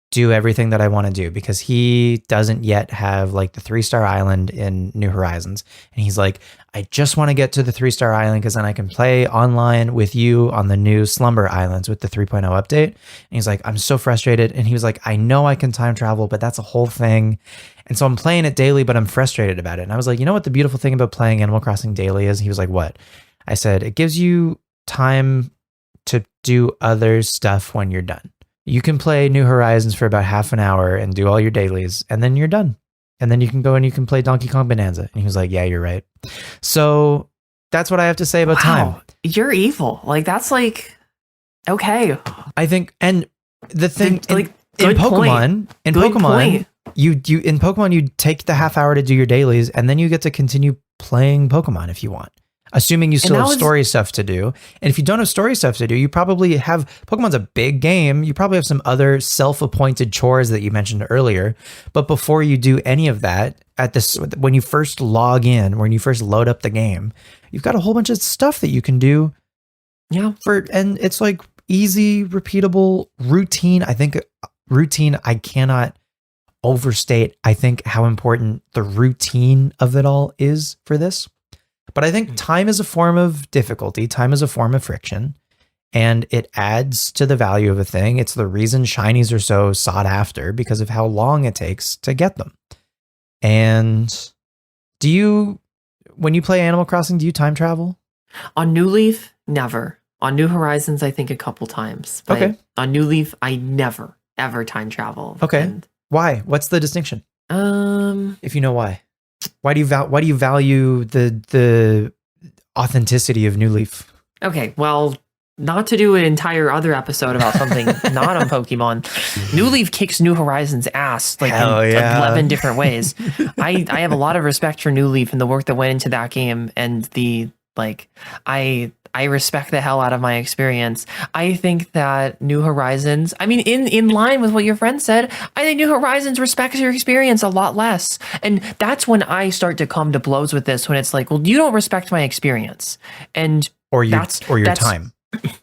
Speaker 2: do everything that I want to do because he doesn't yet have like the 3-star island in New Horizons. And he's like, I just want to get to the 3-star island because then I can play online with you on the new Slumber Islands with the 3.0 update. And he's like, I'm so frustrated. And he was like, I know I can time travel, but that's a whole thing. And so I'm playing it daily, but I'm frustrated about it. And I was like, you know what the beautiful thing about playing Animal Crossing daily is? He was like, what? I said, it gives you time to do other stuff when you're done. You can play New Horizons for about half an hour and do all your dailies, and then you're done. And then you can go and you can play Donkey Kong Bonanza. And he was like, yeah, you're right. So that's what I have to say about time.
Speaker 1: You're evil. Like, that's like, okay.
Speaker 2: I think, and the thing,
Speaker 1: Like,
Speaker 2: in Pokemon,
Speaker 1: point.
Speaker 2: you in Pokemon, you take the half hour to do your dailies, and then you get to continue playing Pokemon if you want. Assuming you still have story stuff to do. And if you don't have story stuff to do, you probably have, Pokemon's a big game. You probably have some other self-appointed chores that you mentioned earlier. But before you do any of that, when you first log in, when you first load up the game, you've got a whole bunch of stuff that you can do.
Speaker 1: Yeah.
Speaker 2: And it's like easy, repeatable routine. I think routine, I cannot overstate, I think, how important the routine of it all is for this. But I think time is a form of difficulty. Time is a form of friction, and it adds to the value of a thing. It's the reason shinies are so sought after because of how long it takes to get them. And when you play Animal Crossing, do you time travel?
Speaker 1: On New Leaf, never. On New Horizons, I think a couple times. But
Speaker 2: okay.
Speaker 1: On New Leaf, I never, ever time travel.
Speaker 2: Okay. Why? What's the distinction? If you know why. Why do you value the authenticity of New Leaf?
Speaker 1: Okay, well, not to do an entire other episode about something not on Pokemon, New Leaf kicks New Horizons ass like in 11 different ways. I have a lot of respect for New Leaf and the work that went into that game, and I respect the hell out of my experience. I think that New Horizons, I mean, in line with what your friend said, I think New Horizons respects your experience a lot less. And that's when I start to come to blows with this, when it's like, well, you don't respect my experience. Or your
Speaker 2: time.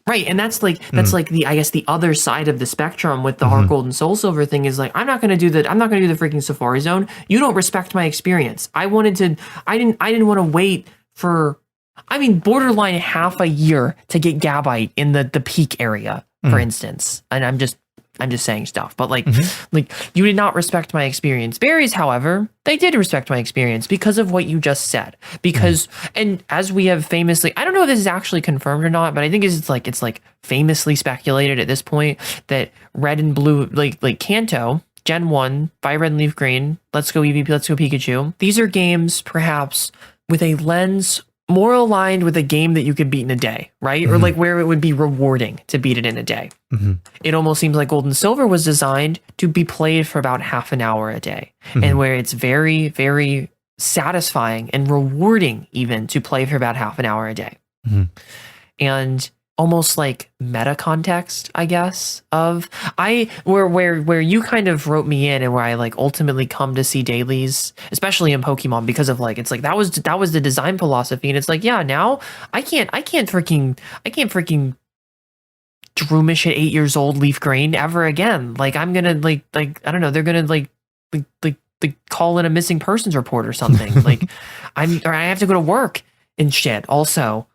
Speaker 1: Right. And that's like the, I guess, the other side of the spectrum with the Heart Gold and Soul Silver thing is like, I'm not going to do the freaking Safari Zone. You don't respect my experience. I didn't want to wait for, borderline half a year to get Gabite in the peak area, for instance. And I'm just saying stuff, but like you did not respect my experience. Berries, however, they did respect my experience because of what you just said. Because, and as we have famously, I don't know if this is actually confirmed or not, but I think it's like famously speculated at this point that Red and Blue, like Kanto, Gen 1, Fire Red and Leaf Green, Let's Go EVP, Let's Go Pikachu. These are games perhaps with a lens more aligned with a game that you could beat in a day, right? Or like where it would be rewarding to beat it in a day. It almost seems like Gold and Silver was designed to be played for about half an hour a day, and where it's very, very satisfying and rewarding even to play for about half an hour a day. And almost like meta context, I guess, of where you kind of wrote me in, and where I like ultimately come to see dailies, especially in Pokemon, because of like, it's like that was the design philosophy, and it's like, yeah, now I can't freaking Droomish at 8 years old Leaf Green ever again. Like I'm gonna like I don't know, they're gonna like call in a missing persons report or something. Like I have to go to work and shit also.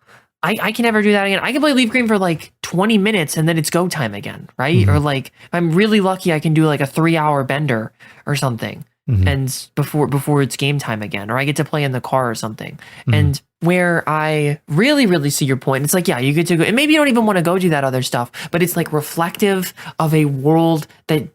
Speaker 1: I can never do that again. I can play Leaf Green for like 20 minutes and then it's go time again, right? Or like, if I'm really lucky, I can do like a 3-hour bender or something, and before it's game time again, or I get to play in the car or something. And where I really, really see your point, it's like, yeah, you get to go, and maybe you don't even want to go do that other stuff, but it's like reflective of a world that,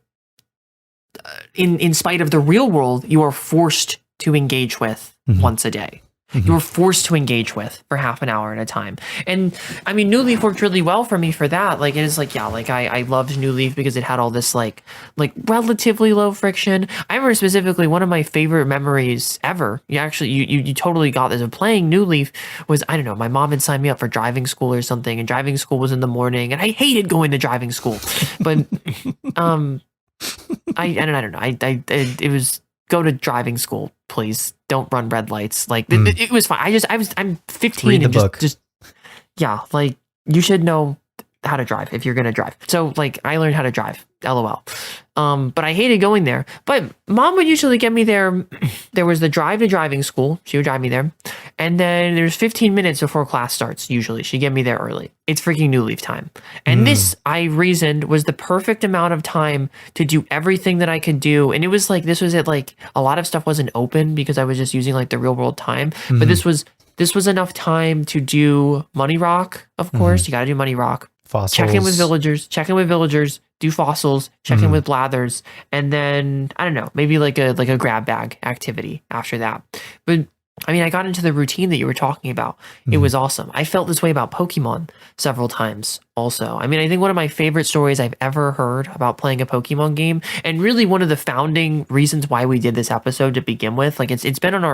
Speaker 1: in spite of the real world, you are forced to engage with once a day. You were forced to engage with for half an hour at a time. And I mean, New Leaf worked really well for me for that. Like, it is like, yeah, like I loved New Leaf because it had all this like relatively low friction. I remember specifically one of my favorite memories ever. You totally got this of playing New Leaf was, I don't know, my mom had signed me up for driving school or something, and driving school was in the morning, and I hated going to driving school. But I don't know. It was go to driving school, please. Don't run red lights. Like it was fine. I'm 15
Speaker 2: Read the
Speaker 1: and
Speaker 2: book.
Speaker 1: just yeah, like you should know how to drive if you're gonna drive. So like I learned how to drive. LOL. But I hated going there. But mom would usually get me there. There was the drive to driving school. She would drive me there. And then there's 15 minutes before class starts, usually. She'd get me there early. It's freaking new leave time. And this, I reasoned, was the perfect amount of time to do everything that I could do. And it was like, this was it, like, a lot of stuff wasn't open because I was just using like the real world time. But this was enough time to do Money Rock, of course. You got to do Money Rock.
Speaker 2: Fossils.
Speaker 1: Check in with villagers, do fossils, check in with blathers, and then I don't know, maybe like a grab bag activity after that. But I mean, I got into the routine that you were talking about. It was awesome. I felt this way about Pokemon several times also. I mean, I think one of my favorite stories I've ever heard about playing a Pokemon game, and really one of the founding reasons why we did this episode to begin with, like it's been on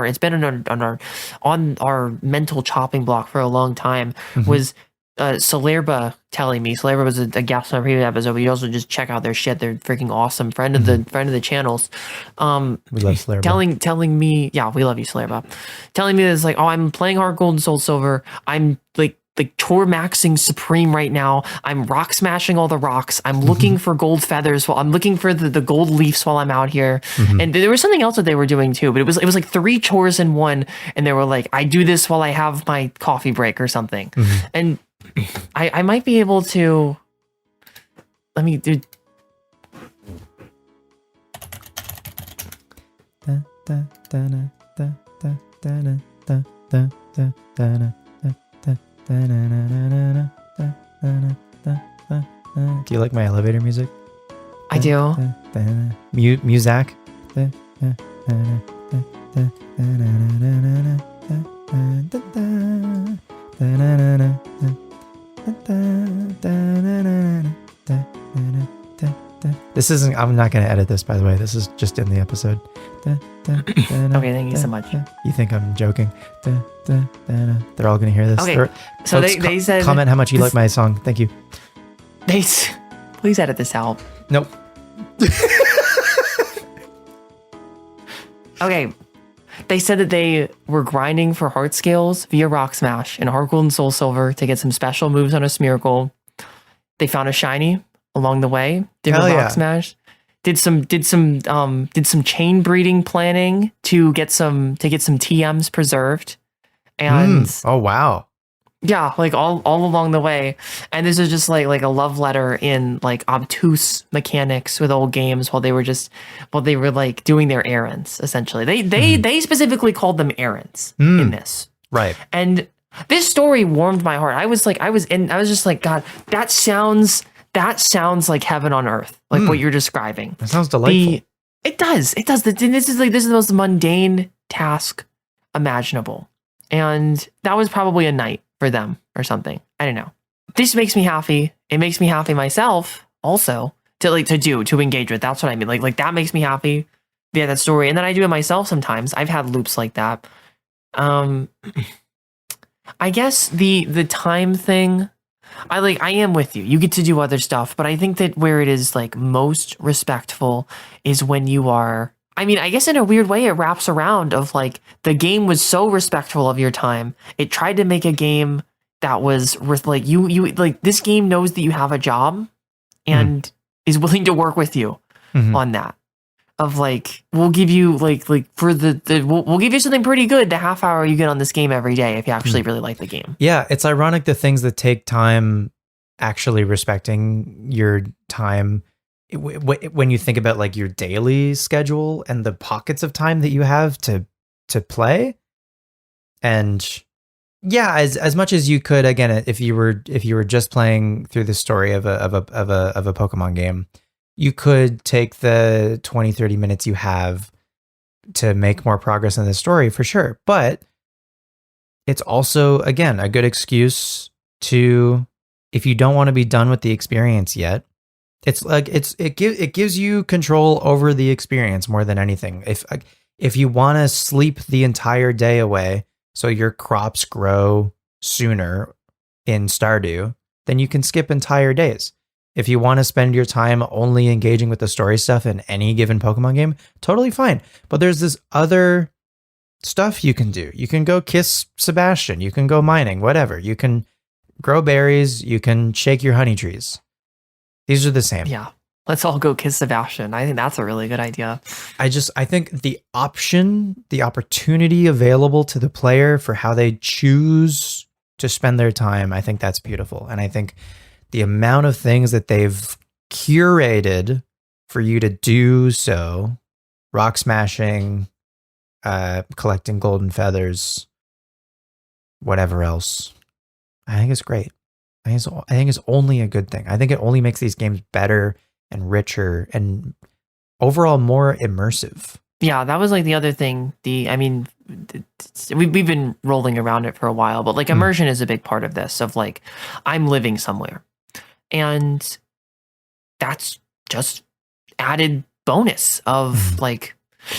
Speaker 1: our mental chopping block for a long time, was Celerba telling me. Celerba was a guest on a previous episode, but you also just check out their shit. They're freaking awesome. Friend of the channels.
Speaker 2: We love Celerba.
Speaker 1: Telling me, yeah, we love you, Celerba. Telling me this, like, oh, I'm playing Heart Gold and Soul Silver. I'm like tour maxing Supreme right now. I'm rock smashing all the rocks. I'm looking for gold feathers. I'm looking for the gold leaves while I'm out here. And there was something else that they were doing too, but it was like 3 chores in one. And they were like, I do this while I have my coffee break or something. And I might be able to. Let me do.
Speaker 2: Do you like my elevator music?
Speaker 1: I do.
Speaker 2: Muzak. This isn't. I'm not going to edit this, by the way. This is just in the episode.
Speaker 1: Okay, thank you so much.
Speaker 2: You think I'm joking? They're all going to hear this.
Speaker 1: Okay, so
Speaker 2: folks,
Speaker 1: they said,
Speaker 2: comment how much you like my song. Thank you.
Speaker 1: Please edit this out.
Speaker 2: Nope.
Speaker 1: Okay. They said that they were grinding for heart scales via Rock Smash and Heart Gold and Soul Silver to get some special moves on a Smeargle. They found a shiny along the way. Did
Speaker 2: Hell
Speaker 1: a
Speaker 2: yeah.
Speaker 1: Rock Smash. Did some chain breeding planning to get some TMs preserved. And
Speaker 2: Oh wow.
Speaker 1: yeah, like all along the way. And this is just like a love letter in like obtuse mechanics with old games while they were like doing their errands, essentially. They specifically called them errands in this.
Speaker 2: Right.
Speaker 1: And this story warmed my heart. I was just like, God, that sounds like heaven on earth, like what you're describing.
Speaker 2: That sounds delightful.
Speaker 1: It does. This is the most mundane task imaginable. And that was probably a night for them or something. I don't know. This makes me happy. It makes me happy myself also to engage with. That's what I mean. Like that makes me happy. Yeah, that story. And then I do it myself sometimes. I've had loops like that. I guess the time thing, I am with you. You get to do other stuff, but I think that where it is like most respectful is when you are, I mean, I guess in a weird way, it wraps around of like the game was so respectful of your time. It tried to make a game that was like you like this game knows that you have a job and is willing to work with you on that. Of like, we'll give you like for we'll give you something pretty good the half hour you get on this game every day if you actually really like the game.
Speaker 2: Yeah, it's ironic the things that take time actually respecting your time. When you think about like your daily schedule and the pockets of time that you have to play, and yeah, as much as you could, again, if you were just playing through the story of a Pokemon game, you could take the 20-30 minutes you have to make more progress in the story for sure. But it's also, again, a good excuse to, if you don't want to be done with the experience yet, it's like it gives you control over the experience more than anything. If you want to sleep the entire day away so your crops grow sooner in Stardew, then you can skip entire days. If you want to spend your time only engaging with the story stuff in any given Pokemon game, totally fine. But there's this other stuff you can do. You can go kiss Sebastian. You can go mining, whatever. You can grow berries. You can shake your honey trees. These are the same.
Speaker 1: Yeah. Let's all go kiss Sebastian. I think that's a really good idea.
Speaker 2: I think the opportunity available to the player for how they choose to spend their time, I think that's beautiful. And I think the amount of things that they've curated for you to do so, rock smashing, collecting golden feathers, whatever else, I think it's great. I think it's only a good thing. I think it only makes these games better and richer and overall more immersive.
Speaker 1: Yeah, that was like the other thing. We've been rolling around it for a while, but like immersion is a big part of this. Of like, I'm living somewhere, and that's just added bonus of like,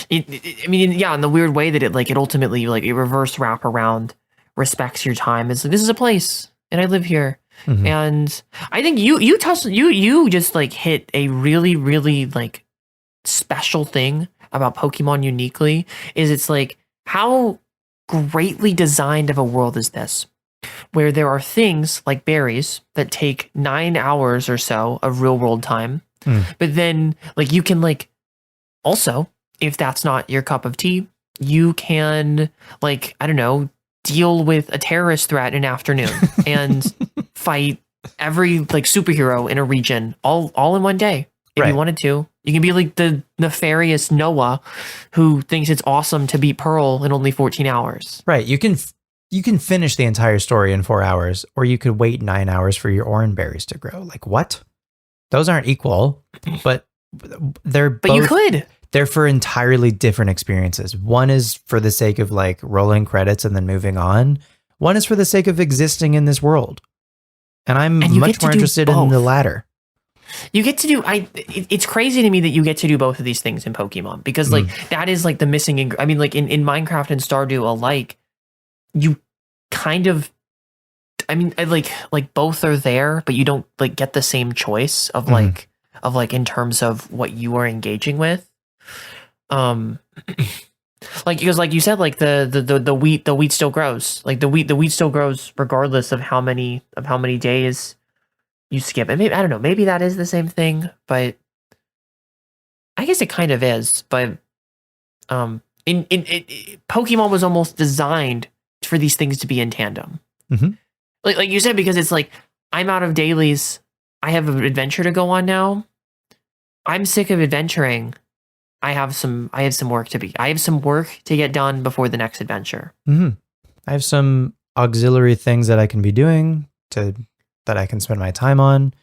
Speaker 1: in the weird way that it ultimately like a reverse wraparound respects your time. It's like, this is a place, and I live here. Mm-hmm. And I think you just like hit a really, really like special thing about Pokemon uniquely is it's like, how greatly designed of a world is this, where there are things like berries that take 9 hours or so of real world time. But then like you can like also, if that's not your cup of tea, you can like, I don't know, deal with a terrorist threat in an afternoon and fight every like superhero in a region all in one day if you wanted to. You can be like the nefarious Noah who thinks it's awesome to beat Pearl in only 14 hours.
Speaker 2: Right. You can finish the entire story in 4 hours, or you could wait 9 hours for your orange berries to grow. Like what? Those aren't equal, but they're both,
Speaker 1: you could.
Speaker 2: They're for entirely different experiences. One is for the sake of like rolling credits and then moving on. One is for the sake of existing in this world. And I'm much more interested in the latter.
Speaker 1: You get to do, it's crazy to me that you get to do both of these things in Pokemon, because like that is like the missing, like in Minecraft and Stardew alike, you kind of, like both are there, but you don't like get the same choice of like, in terms of what you are engaging with. Like, because like you said, like the wheat still grows. Like the wheat still grows regardless of how many days you skip. And maybe, I don't know, maybe that is the same thing, but I guess it kind of is. But in Pokemon was almost designed for these things to be in tandem. Mm-hmm. Like you said, because it's like, I'm out of dailies. I have an adventure to go on now. I'm sick of adventuring. I have some work to get done before the next adventure. Mm-hmm.
Speaker 2: I have some auxiliary things that I can be doing that I can spend my time on,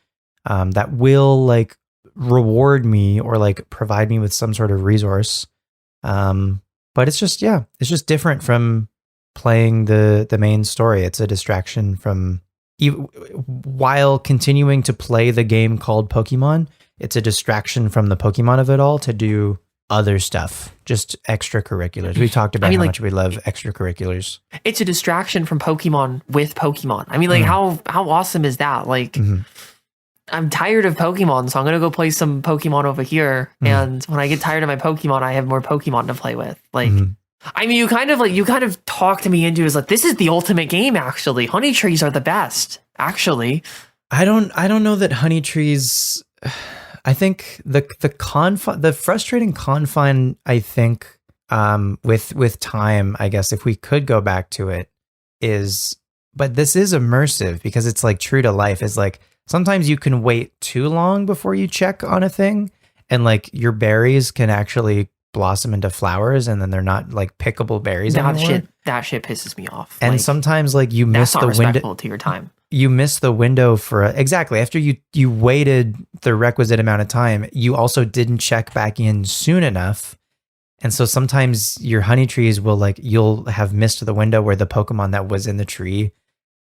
Speaker 2: that will like reward me or like provide me with some sort of resource. But it's just different from playing the main story. It's a distraction from, while continuing to play the game called Pokemon, it's a distraction from the Pokemon of it all to do other stuff, just extracurriculars. We talked about how much we love extracurriculars. It's
Speaker 1: a distraction from Pokemon with Pokemon. I mean, like how awesome is that? Like, I'm tired of Pokemon, so I'm gonna go play some Pokemon over here. And when I get tired of my Pokemon, I have more Pokemon to play with. Like, I mean, you kind of talked me into is like, this is the ultimate game. Actually, honey trees are the best. Actually,
Speaker 2: I don't know that honey trees. I think the frustrating confine, I think, with time, I guess, if we could go back to it, is, but this is immersive because it's like true to life. Is like, sometimes you can wait too long before you check on a thing, and like your berries can actually blossom into flowers, and then they're not like pickable berries anymore.
Speaker 1: That shit pisses me off.
Speaker 2: And like, sometimes like you miss the window
Speaker 1: to your time.
Speaker 2: You miss the window for exactly after you waited the requisite amount of time. You also didn't check back in soon enough, and so sometimes your honey trees will like, you'll have missed the window where the Pokemon that was in the tree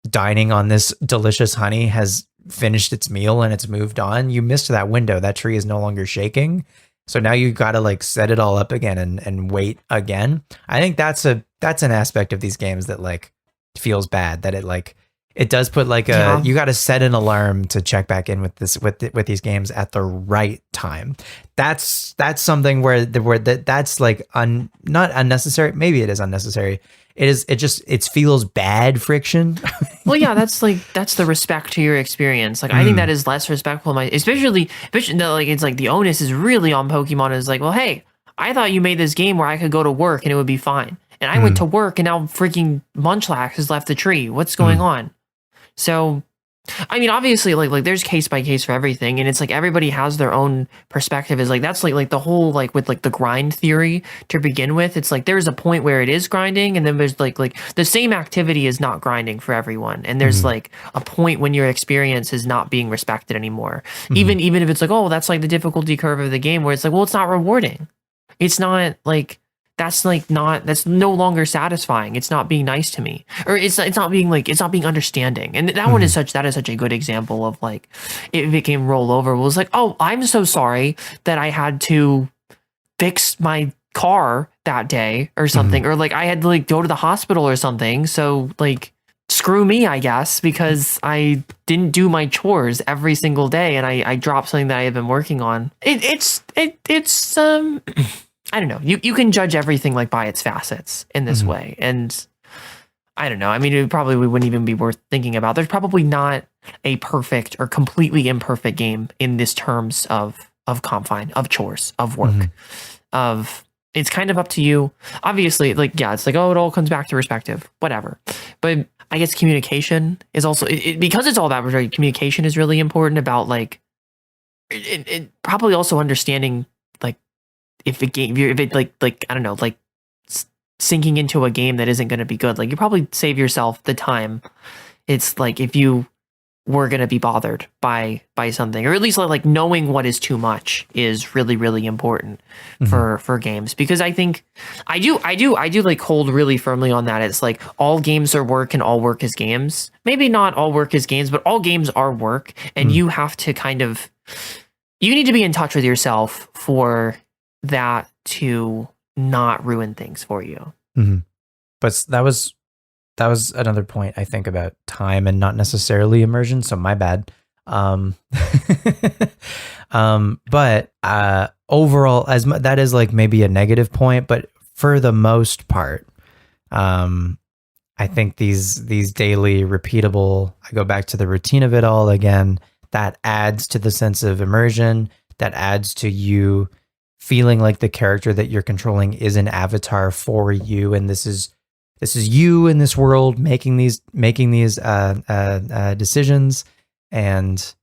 Speaker 2: dining on this delicious honey has finished its meal and it's moved on. You missed that window. That tree is no longer shaking. So now you got to like set it all up again and wait again. I think that's an aspect of these games that like feels bad, that it like, it does put like you got to set an alarm to check back in with these games at the right time. That's something where that's like not unnecessary. Maybe it is unnecessary. It feels bad friction.
Speaker 1: Well, yeah, that's the respect to your experience. Like, I think that is less respectful. Especially like, it's like the onus is really on Pokemon. Is like, well, hey, I thought you made this game where I could go to work and it would be fine. And I went to work and now freaking Munchlax has left the tree. What's going on? So, I mean, obviously, like there's case by case for everything, and it's like everybody has their own perspective. Is like that's like the whole like with like the grind theory to begin with. It's like there's a point where it is grinding, and then there's like the same activity is not grinding for everyone, and there's like a point when your experience is not being respected anymore. Even if it's like, oh, that's like the difficulty curve of the game, where it's like, well, it's not rewarding. It's not like. That's no longer satisfying. It's not being nice to me, or it's not being understanding. And that one is such a good example of like, it became rollover. It was like, oh, I'm so sorry that I had to fix my car that day or something, or like I had to like go to the hospital or something. So like, screw me, I guess, because I didn't do my chores every single day and I dropped something that I had been working on. It's I don't know. You can judge everything like by its facets in this way. And I don't know. I mean, we wouldn't even be worth thinking about. There's probably not a perfect or completely imperfect game in this terms of confine, of chores, of work, it's kind of up to you. Obviously, like, yeah, it's like, oh, it all comes back to perspective, whatever. But I guess communication is also, because it's all about communication is really important about like, it probably also understanding if it like I don't know, like sinking into a game that isn't going to be good, like you probably save yourself the time. It's like if you were going to be bothered by something, or at least like knowing what is too much is really, really important for games, because I think I do like hold really firmly on that. It's like all games are work and all work is games. Maybe not all work is games, but all games are work, and you have to you need to be in touch with yourself for that to not ruin things for you.
Speaker 2: But that was another point I think about time and not necessarily immersion, so my bad. But overall, that is like maybe a negative point, but for the most part, I think these daily repeatable, I go back to the routine of it all again, that adds to the sense of immersion, that adds to you feeling like the character that you're controlling is an avatar for you, and this is you in this world making these decisions, and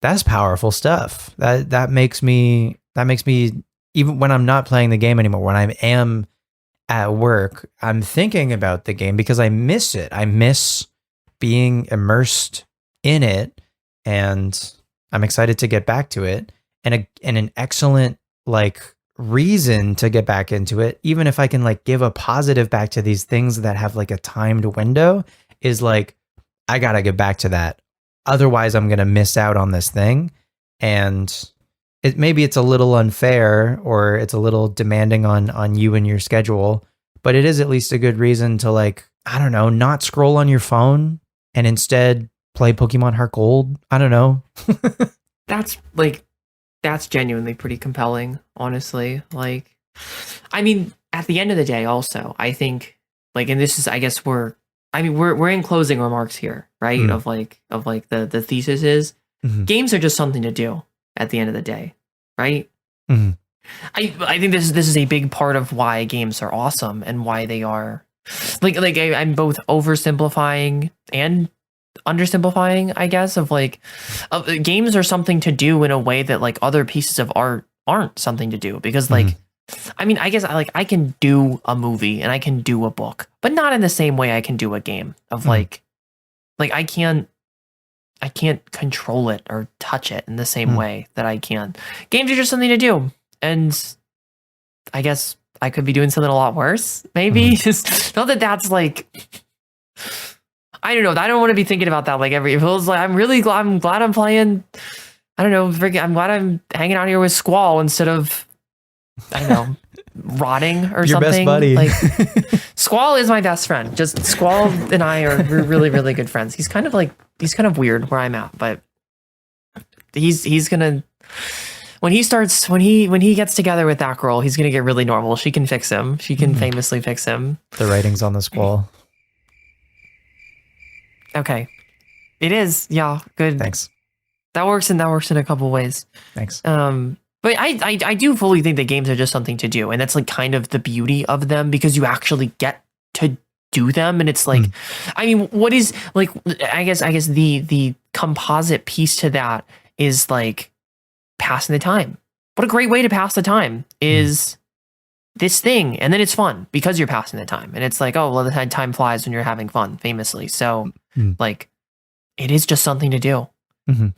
Speaker 2: that's powerful stuff. That makes me, even when I'm not playing the game anymore, when I am at work, I'm thinking about the game because I miss it. I miss being immersed in it, and I'm excited to get back to it, and an excellent like reason to get back into it, even if I can like give a positive back to these things that have like a timed window, is like, I gotta get back to that. Otherwise I'm gonna miss out on this thing. And maybe it's a little unfair, or it's a little demanding on you and your schedule, but it is at least a good reason to like, I don't know, not scroll on your phone and instead play Pokemon Heart Gold. I don't know.
Speaker 1: That's genuinely pretty compelling, honestly. Like, I mean, at the end of the day, also, I think, like, and this is, I guess we're in closing remarks here, right? Of the thesis is games are just something to do at the end of the day, right? I think this is a big part of why games are awesome and why they are like I'm both oversimplifying and undersimplifying, I guess, of like games are something to do in a way that like other pieces of art aren't something to do, because like I mean, I guess I can do a movie and I can do a book, but not in the same way I can do a game of like I can't control it or touch it in the same way that I can. Games are just something to do, and I guess I could be doing something a lot worse, maybe. Just not that that's like, I don't know. I don't want to be thinking about that. Like it feels like I'm glad I'm playing. I don't know. I'm glad I'm hanging out here with Squall instead of, I don't know, rotting or
Speaker 2: Your best
Speaker 1: something.
Speaker 2: buddy.
Speaker 1: Like Squall is my best friend. Just Squall and I we're really, really good friends. He's kind of weird where I'm at, but he's gonna when he gets together with that girl, he's gonna get really normal. She can fix him. She can famously fix him.
Speaker 2: The writing's on the Squall.
Speaker 1: Okay. It is, yeah, good.
Speaker 2: Thanks.
Speaker 1: That works in a couple ways.
Speaker 2: Thanks.
Speaker 1: But I do fully think that games are just something to do, and that's like kind of the beauty of them because you actually get to do them, and it's like, I mean, what is like? I guess the composite piece to that is like passing the time. What a great way to pass the time is this thing, and then it's fun because you're passing the time, and it's like, oh well, the time flies when you're having fun, famously. So like, it is just something to do.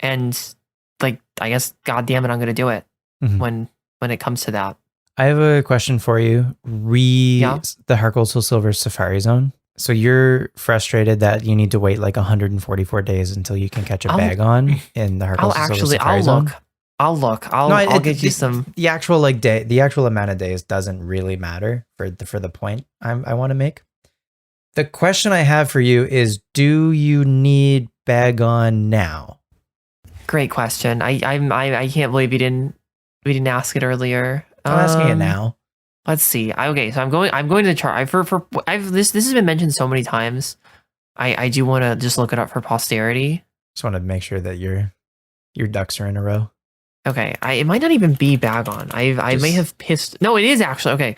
Speaker 1: And like, I guess, God damn it, I'm going to do it when it comes to that.
Speaker 2: I have a question for you. The Heart Gold Soul Silver Safari Zone. So you're frustrated that you need to wait like 144 days until you can catch a bag on in the Heart Gold Soul Silver Safari Zone?
Speaker 1: I'll look. I'll get you some.
Speaker 2: The actual the actual amount of days doesn't really matter for the point I want to make. The question I have for you is, do you need bag on now?
Speaker 1: Great question. I can't believe we didn't ask it earlier.
Speaker 2: I'm asking it now.
Speaker 1: Let's see. Okay, so I'm going to the chart. This has been mentioned so many times. I do want to just look it up for posterity.
Speaker 2: Just want to make sure that your ducks are in a row.
Speaker 1: Okay, it might not even be bag on. I may have pissed. No, it is actually okay.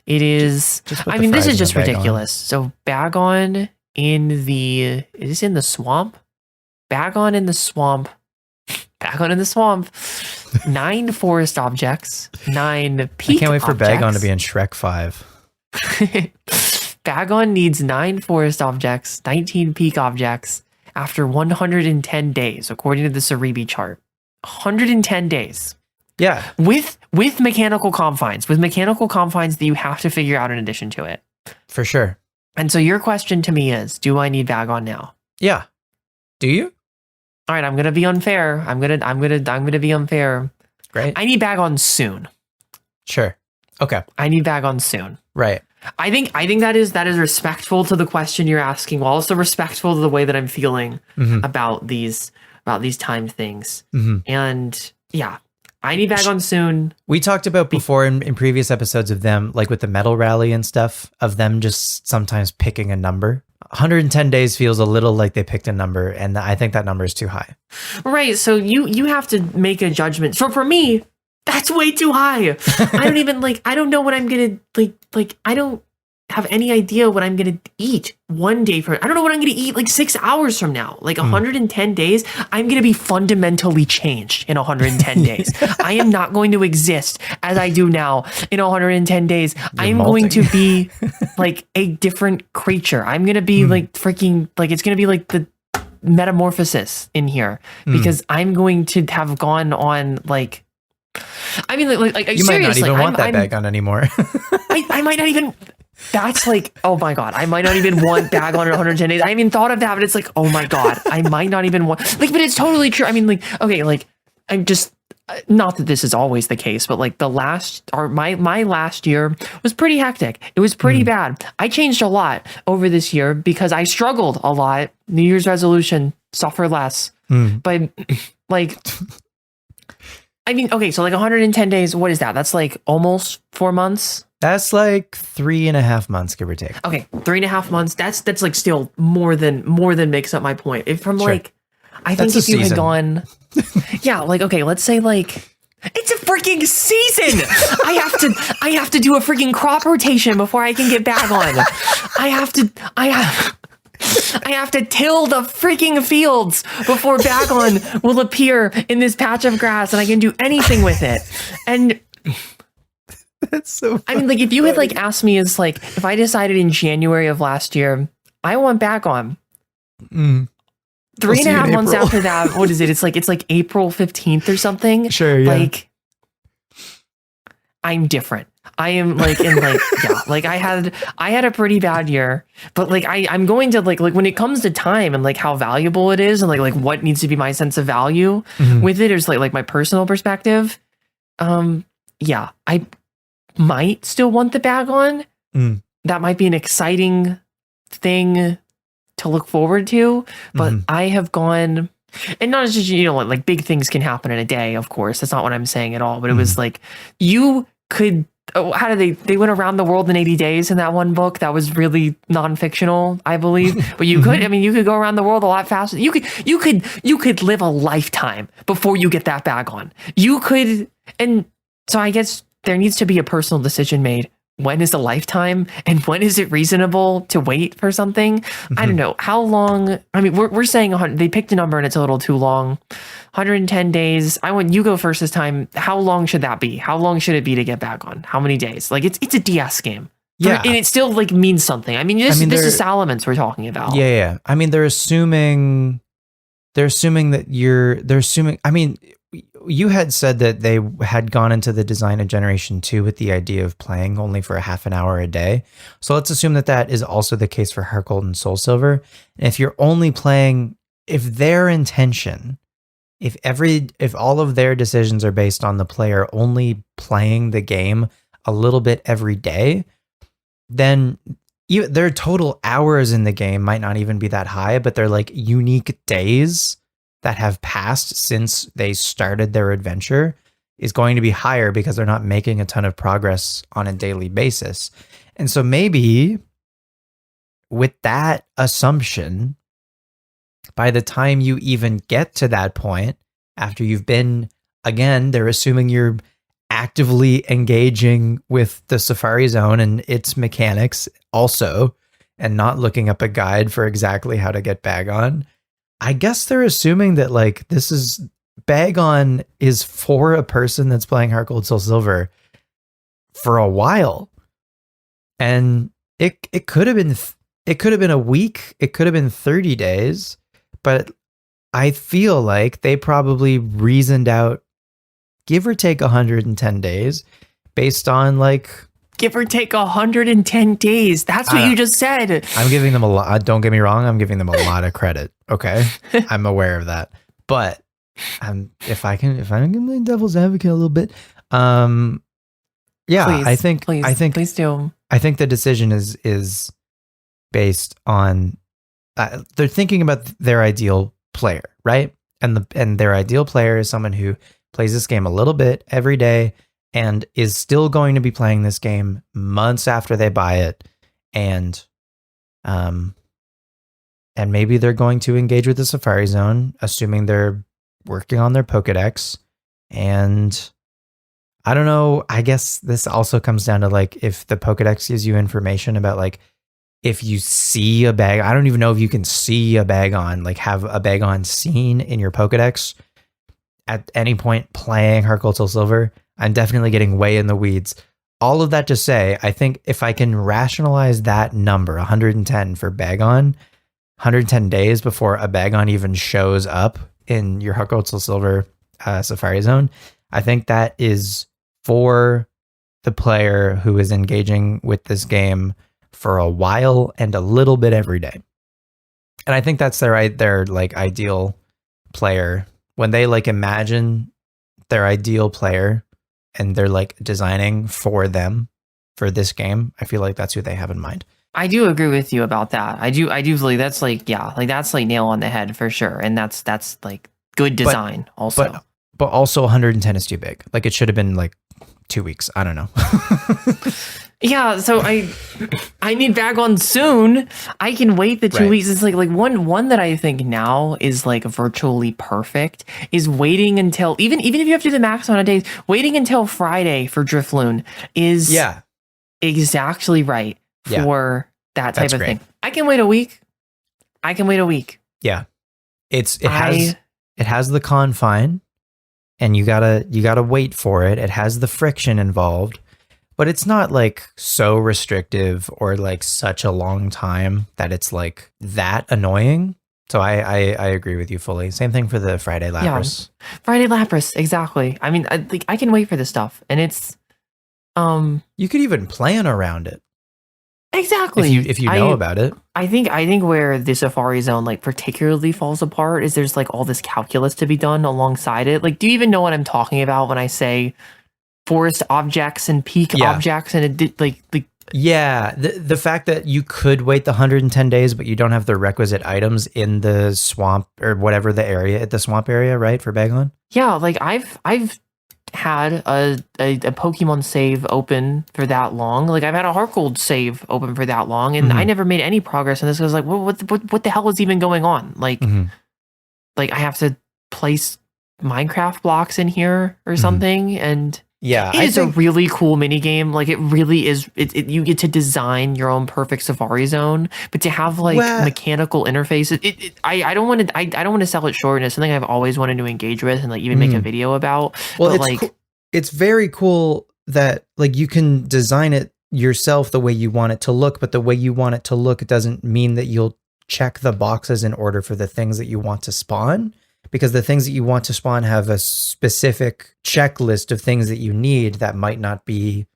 Speaker 1: It is. I mean, this is just ridiculous. So bag on is this in the swamp? Bag on in the swamp. Bag on in the swamp. 9 forest objects. 9 peak.
Speaker 2: I can't wait for
Speaker 1: objects.
Speaker 2: Bag on to be in Shrek 5.
Speaker 1: Bag on needs 9 forest objects, 19 peak objects after 110 days, according to the Cerebi chart. 110 days.
Speaker 2: Yeah.
Speaker 1: With mechanical confines. With mechanical confines that you have to figure out in addition to it.
Speaker 2: For sure.
Speaker 1: And so your question to me is, do I need bag on now?
Speaker 2: Yeah. Do you?
Speaker 1: All right, I'm gonna be unfair. I'm gonna be unfair.
Speaker 2: Great.
Speaker 1: I need bag on soon.
Speaker 2: Sure. Okay.
Speaker 1: I need bag on soon.
Speaker 2: Right.
Speaker 1: I think that is respectful to the question you're asking, while also respectful to the way that I'm feeling about these time things. And yeah, I need bag on soon.
Speaker 2: We talked about before in previous episodes of them, like with the medal rally and stuff, of them just sometimes picking a number. 110 days feels a little like they picked a number, and I think that number is too high. Right.
Speaker 1: So you have to make a judgment. So for me, that's way too high. I don't even I don't know what I'm gonna I don't have any idea what I'm gonna eat one day I don't know what I'm gonna eat 6 hours from now. 110 days, I'm gonna be fundamentally changed in 110 days. I am not going to exist as I do now in 110 days. I'm going to be a different creature. I'm gonna be it's gonna be the metamorphosis in here because I'm going to have gone on I mean,
Speaker 2: you might not even want that bag on anymore.
Speaker 1: I might not even. That's oh my God, I might not even want bag on in 110 days. I haven't even thought of that, but it's oh my God, I might not even want. But it's totally true. I mean, okay, I'm just not that this is always the case, but my last year was pretty hectic. It was pretty bad. I changed a lot over this year because I struggled a lot. New Year's resolution: suffer less. But I mean, okay, so 110 days, what is that? That's almost 4 months?
Speaker 2: That's 3.5 months, give or take.
Speaker 1: Okay, 3.5 months. That's still more than makes up my point. If from
Speaker 2: sure.
Speaker 1: I think if you had gone, yeah, okay, let's say it's a freaking season. I have to do a freaking crop rotation before I can get back on. I have to till the freaking fields before Bagon will appear in this patch of grass and I can do anything with it. And
Speaker 2: that's so funny.
Speaker 1: I mean, if you had asked me if I decided in January of last year, I want Bagon. 3.5 months after that, what is it? It's April 15th or something.
Speaker 2: Sure, yeah.
Speaker 1: I'm different. I am yeah, I had a pretty bad year, but I'm going to when it comes to time and how valuable it is and what needs to be my sense of value with it is my personal perspective. Yeah, might still want the bag on. That might be an exciting thing to look forward to. But I have gone, and not just, like big things can happen in a day, of course. That's not what I'm saying at all. But it was like, you could, how did they went around the world in 80 days in that one book. That was really non-fictional, I believe. But you could, you could go around the world a lot faster. You could live a lifetime before you get that bag on. You could, and so I guess there needs to be a personal decision made. When is a lifetime, and when is it reasonable to wait for something? I don't know. How long? I mean, we're saying they picked a number and it's a little too long. 110 days. I want you go first this time. How long should that be? How long should it be to get back on? How many days? Like it's a DS game.
Speaker 2: Yeah.
Speaker 1: And it still like means something. I mean, this is Salamence we're talking about.
Speaker 2: Yeah. I mean, they're assuming that I mean, you had said that they had gone into the design of Generation 2 with the idea of playing only for a half an hour a day. So let's assume that is also the case for Heart Gold and Soul Silver. And if you're only playing, if their intention, if all of their decisions are based on the player only playing the game a little bit every day, then their total hours in the game might not even be that high, but they're like unique days that have passed since they started their adventure is going to be higher because they're not making a ton of progress on a daily basis. And so maybe with that assumption, by the time you even get to that point, after you've been, again, they're assuming you're actively engaging with the Safari Zone and its mechanics also, and not looking up a guide for exactly how to get bag on. I guess they're assuming that like this is bag on is for a person that's playing Heart Gold Soul Silver for a while. And it could have been a week, it could have been 30 days, but I feel like they probably reasoned out give or take 110 days based on like
Speaker 1: give or take 110 days. That's what you just said.
Speaker 2: I'm giving them a lot. Don't get me wrong. I'm giving them a lot of credit. Okay. I'm aware of that. But if I can play devil's advocate a little bit, yeah, please do. I think the decision is based on, they're thinking about their ideal player, right? And their ideal player is someone who plays this game a little bit every day and is still going to be playing this game months after they buy it. And maybe they're going to engage with the Safari Zone, assuming they're working on their Pokedex. And I don't know, I guess this also comes down to like, if the Pokedex gives you information about like, if you see a bag, I don't even know if you can see a bag on, like have a bag on seen in your Pokedex at any point playing Heart Gold Soul Silver. I'm definitely getting way in the weeds. All of that to say, I think if I can rationalize that number, 110 for Bagon, 110 days before a Bagon even shows up in your Heart Gold Soul Silver Safari Zone, I think that is for the player who is engaging with this game for a while and a little bit every day. And I think that's their like ideal player. When they like imagine their ideal player and they're like designing for them for this game, I feel like that's who they have in mind.
Speaker 1: I do agree with you about that. I do believe that's like, yeah, like that's like nail on the head for sure. And that's like good design also.
Speaker 2: But also 110 is too big. Like it should have been like 2 weeks. I don't know.
Speaker 1: Yeah, so I need bag on soon. I can wait the 2 weeks. It's like one that I think now is like virtually perfect is waiting until even if you have to do the max amount of days, waiting until Friday for Drifloon is exactly right for that type of thing. I can wait a week.
Speaker 2: Yeah. It has the confine and you gotta wait for it. It has the friction involved. But it's not like so restrictive or like such a long time that it's like that annoying. So I agree with you fully. Same thing for the Friday Lapras.
Speaker 1: Yeah, Friday Lapras, exactly. I mean, I can wait for this stuff, and it's
Speaker 2: you could even plan around it.
Speaker 1: Exactly.
Speaker 2: If you know about it.
Speaker 1: I think where the Safari Zone like particularly falls apart is there's like all this calculus to be done alongside it. Like, do you even know what I'm talking about when I say forest objects and peak objects, and it did like
Speaker 2: yeah, the fact that you could wait the 110 days, but you don't have the requisite items in the swamp or whatever the area at the swamp area, right, for Bagon?
Speaker 1: Yeah, like I've had a Pokemon save open for that long. Like I've had a Heartgold save open for that long, and I never made any progress in this. I was like, what the hell is even going on? Like, like I have to place Minecraft blocks in here or something, and
Speaker 2: yeah,
Speaker 1: it is a really cool mini game. Like it really is. You get to design your own perfect Safari Zone, but to have like mechanical interfaces, I don't want to. I don't want to sell it short. And it's something I've always wanted to engage with and like even make a video about.
Speaker 2: Well,
Speaker 1: but,
Speaker 2: it's
Speaker 1: like
Speaker 2: it's very cool that like you can design it yourself the way you want it to look, but the way you want it to look doesn't mean that you'll check the boxes in order for the things that you want to spawn. Because the things that you want to spawn have a specific checklist of things that you need that might not be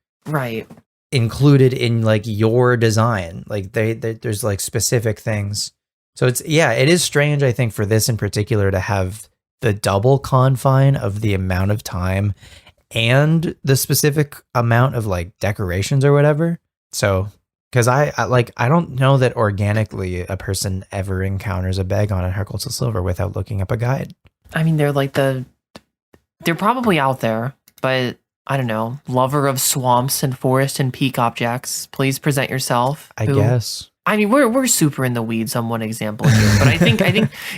Speaker 2: included in like your design. Like there's like specific things. So it is strange, I think, for this in particular to have the double confine of the amount of time and the specific amount of like decorations or whatever. So because I don't know that organically a person ever encounters a Bagon in Heartgold to Silver without looking up a guide.
Speaker 1: I mean, they're probably out there, but I don't know. Lover of swamps and forest and peak objects, please present yourself.
Speaker 2: I guess.
Speaker 1: I mean, we're super in the weeds on one example here, but I think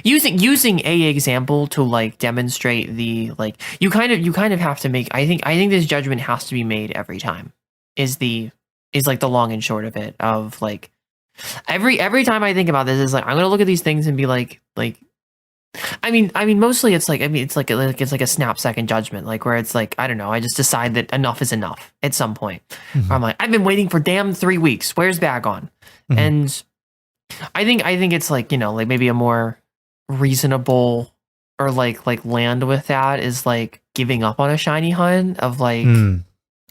Speaker 1: using a example to like demonstrate the like you kind of have to make. I think this judgment has to be made every time. Is like the long and short of it. Of like every time I think about this is like I'm gonna look at these things and be like. I mean, mostly it's like it's like a snap second judgment, like where it's like I don't know, I just decide that enough is enough at some point. I'm like I've been waiting for damn 3 weeks. Where's Bagon? And I think it's like like maybe a more reasonable or like land with that is like giving up on a shiny hunt of like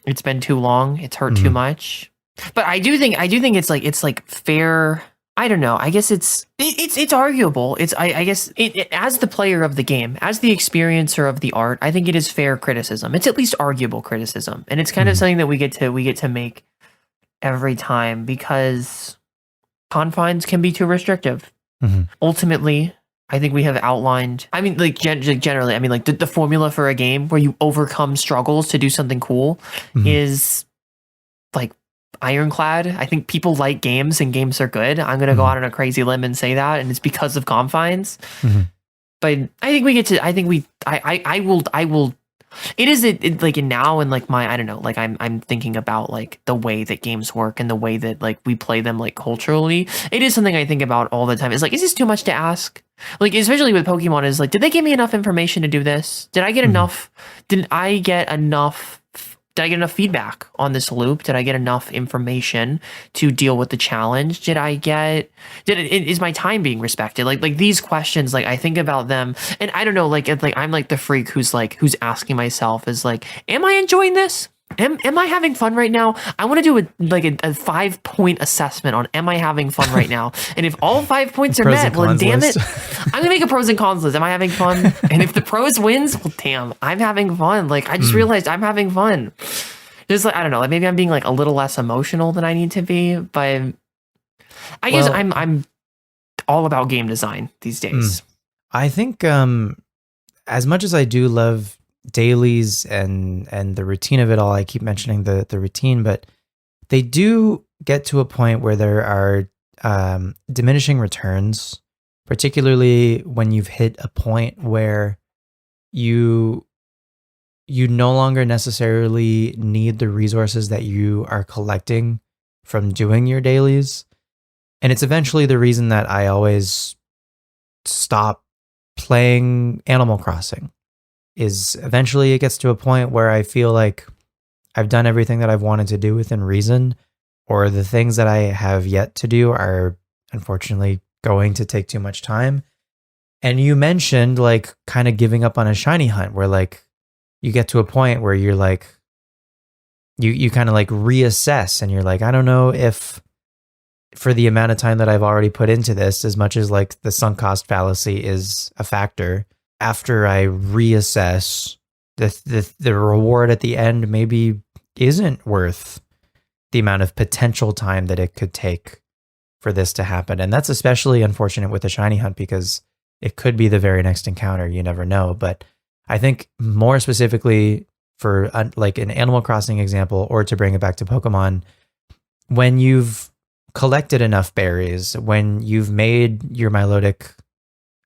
Speaker 1: it's been too long, it's hurt too much. But I do think it's like fair. I don't know. I guess it's arguable. I guess as the player of the game, as the experiencer of the art, I think it is fair criticism. It's at least arguable criticism, and it's kind of something that we get to make every time because confines can be too restrictive. Ultimately, I think we have outlined. I mean, like generally, I mean, like the formula for a game where you overcome struggles to do something cool is like ironclad. I think people like games and games are good. I'm going to go out on a crazy limb and say that, and it's because of confines. But I think we get to. I think I will. It is like now and like my I don't know. Like I'm thinking about like the way that games work and the way that like we play them like culturally. It is something I think about all the time. It's like, is this too much to ask? Like especially with Pokemon, is like, did they give me enough information to do this? Did I get enough? Did I get enough feedback on this loop? Did I get enough information to deal with the challenge? Is my time being respected? Like these questions, like I think about them and I don't know, like I'm like the freak who's asking myself is like, am I enjoying this? Am I having fun right now? I want to do a 5-point assessment on am I having fun right now? And if all 5 points are met, well, damn it, I'm gonna make a pros and cons list. Am I having fun? And if the pros wins, well, damn, I'm having fun. Like I just realized I'm having fun. Just like I don't know, like maybe I'm being like a little less emotional than I need to be, but I guess I'm all about game design these days.
Speaker 2: I think as much as I do love dailies and the routine of it all, I keep mentioning the routine, but they do get to a point where there are diminishing returns, particularly when you've hit a point where you no longer necessarily need the resources that you are collecting from doing your dailies. And it's eventually the reason that I always stop playing Animal Crossing. Is eventually it gets to a point where I feel like I've done everything that I've wanted to do within reason, or the things that I have yet to do are unfortunately going to take too much time. And you mentioned like kind of giving up on a shiny hunt where like you get to a point where you're like, you kind of like reassess and you're like, I don't know if for the amount of time that I've already put into this, as much as like the sunk cost fallacy is a factor, after I reassess, the reward at the end maybe isn't worth the amount of potential time that it could take for this to happen. And that's especially unfortunate with the shiny hunt because it could be the very next encounter. You never know. But I think more specifically for like an Animal Crossing example, or to bring it back to Pokemon, when you've collected enough berries, when you've made your Milotic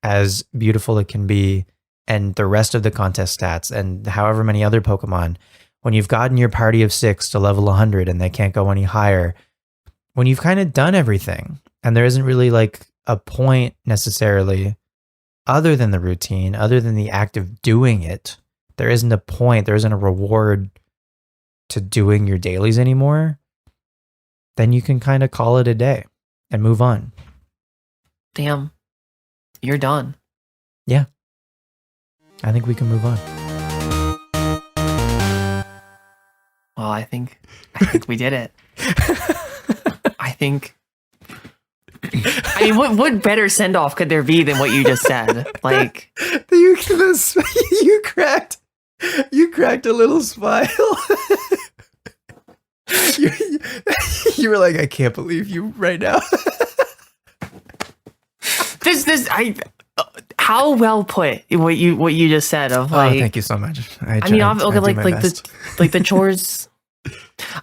Speaker 2: as beautiful it can be, and the rest of the contest stats, and however many other Pokemon, when you've gotten your party of 6 to level 100 and they can't go any higher, when you've kind of done everything and there isn't really like a point necessarily other than the routine, other than the act of doing it, there isn't a point, there isn't a reward to doing your dailies anymore, then you can kind of call it a day and move on.
Speaker 1: Damn. You're done.
Speaker 2: Yeah. I think we can move on.
Speaker 1: Well, I think we did it. I mean, what better send off could there be than what you just said? Like,
Speaker 2: you cracked a little smile. you were like, I can't believe you right now.
Speaker 1: How well put what you just said of like.
Speaker 2: Oh, thank you so much.
Speaker 1: I mean, the chores.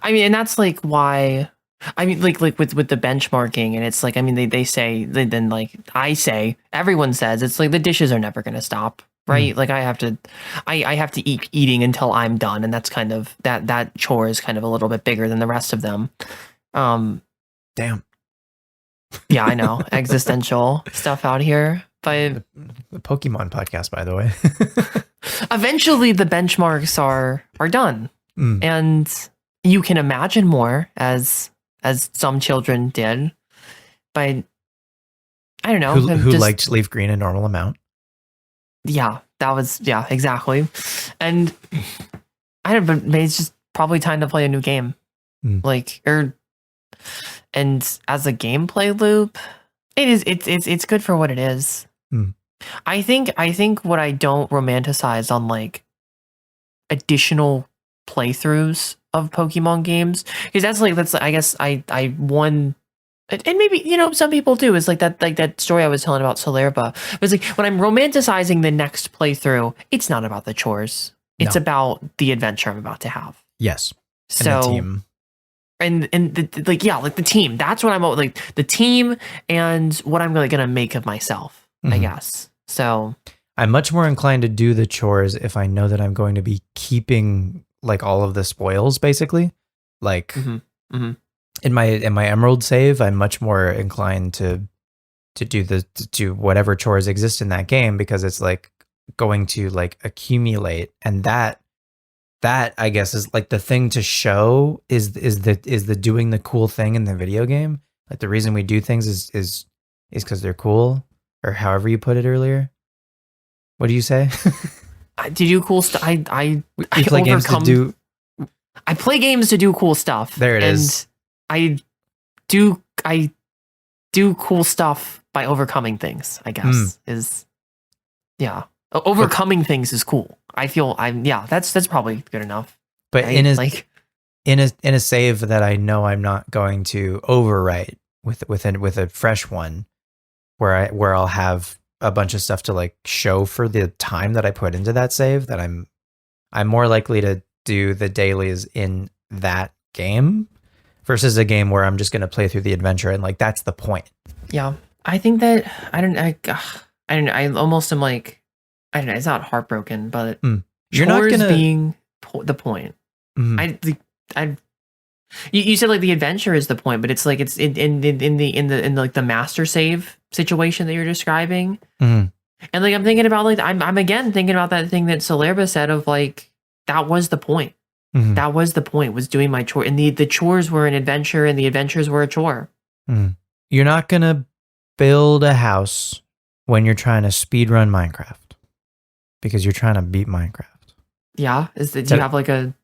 Speaker 1: I mean, and that's like why. I mean, like with the benchmarking, and it's like, I mean, they say, then like I say, everyone says it's like the dishes are never going to stop, right? Like I have to eat eating until I'm done, and that's kind of that chore is kind of a little bit bigger than the rest of them.
Speaker 2: Damn.
Speaker 1: Yeah, I know, existential stuff out here, but
Speaker 2: the Pokemon podcast, by the way.
Speaker 1: Eventually the benchmarks are done, and you can imagine more as some children did, but I don't know.
Speaker 2: Who liked leaf green a normal amount?
Speaker 1: Yeah, exactly. And I don't know, but it's just probably time to play a new game. And as a gameplay loop, it's good for what it is. I think what I don't romanticize on like additional playthroughs of Pokemon games, because that's I guess I won, and maybe some people do, is like that story I was telling about Solerba. It was like when I'm romanticizing the next playthrough, it's not about the chores, it's about the adventure I'm about to have.
Speaker 2: Yes.
Speaker 1: So
Speaker 2: and the team.
Speaker 1: And the team, that's what I'm like, the team and what I'm really gonna make of myself, I guess. So
Speaker 2: I'm much more inclined to do the chores if I know that I'm going to be keeping like all of the spoils, basically. Like in my Emerald save, I'm much more inclined to do whatever chores exist in that game, because it's like going to like accumulate, and that I guess is like the thing to show is the doing the cool thing in the video game. Like the reason we do things is because they're cool, or however you put it earlier. What do you say?
Speaker 1: To do cool stuff. I
Speaker 2: play games to do.
Speaker 1: I play games to do cool stuff.
Speaker 2: There it is.
Speaker 1: I do cool stuff by overcoming things, I guess. Overcoming things is cool. I feel that's probably good enough.
Speaker 2: But right? in a save that I know I'm not going to overwrite with a fresh one, where I'll have a bunch of stuff to like show for the time that I put into that save, that I'm more likely to do the dailies in that game versus a game where I'm just going to play through the adventure, and like that's the point.
Speaker 1: Yeah, I think that I almost am like, I don't know, it's not heartbroken, but
Speaker 2: you're not gonna
Speaker 1: being the point. You said like the adventure is the point, but it's like it's in the master save situation that you're describing. And like I'm thinking about like I'm again thinking about that thing that Solerba said of like that was the point. That was the point, was doing my chore, and the chores were an adventure, and the adventures were a chore.
Speaker 2: You're not gonna build a house when you're trying to speedrun Minecraft, because you're trying to beat Minecraft.
Speaker 1: Yeah, do you have like a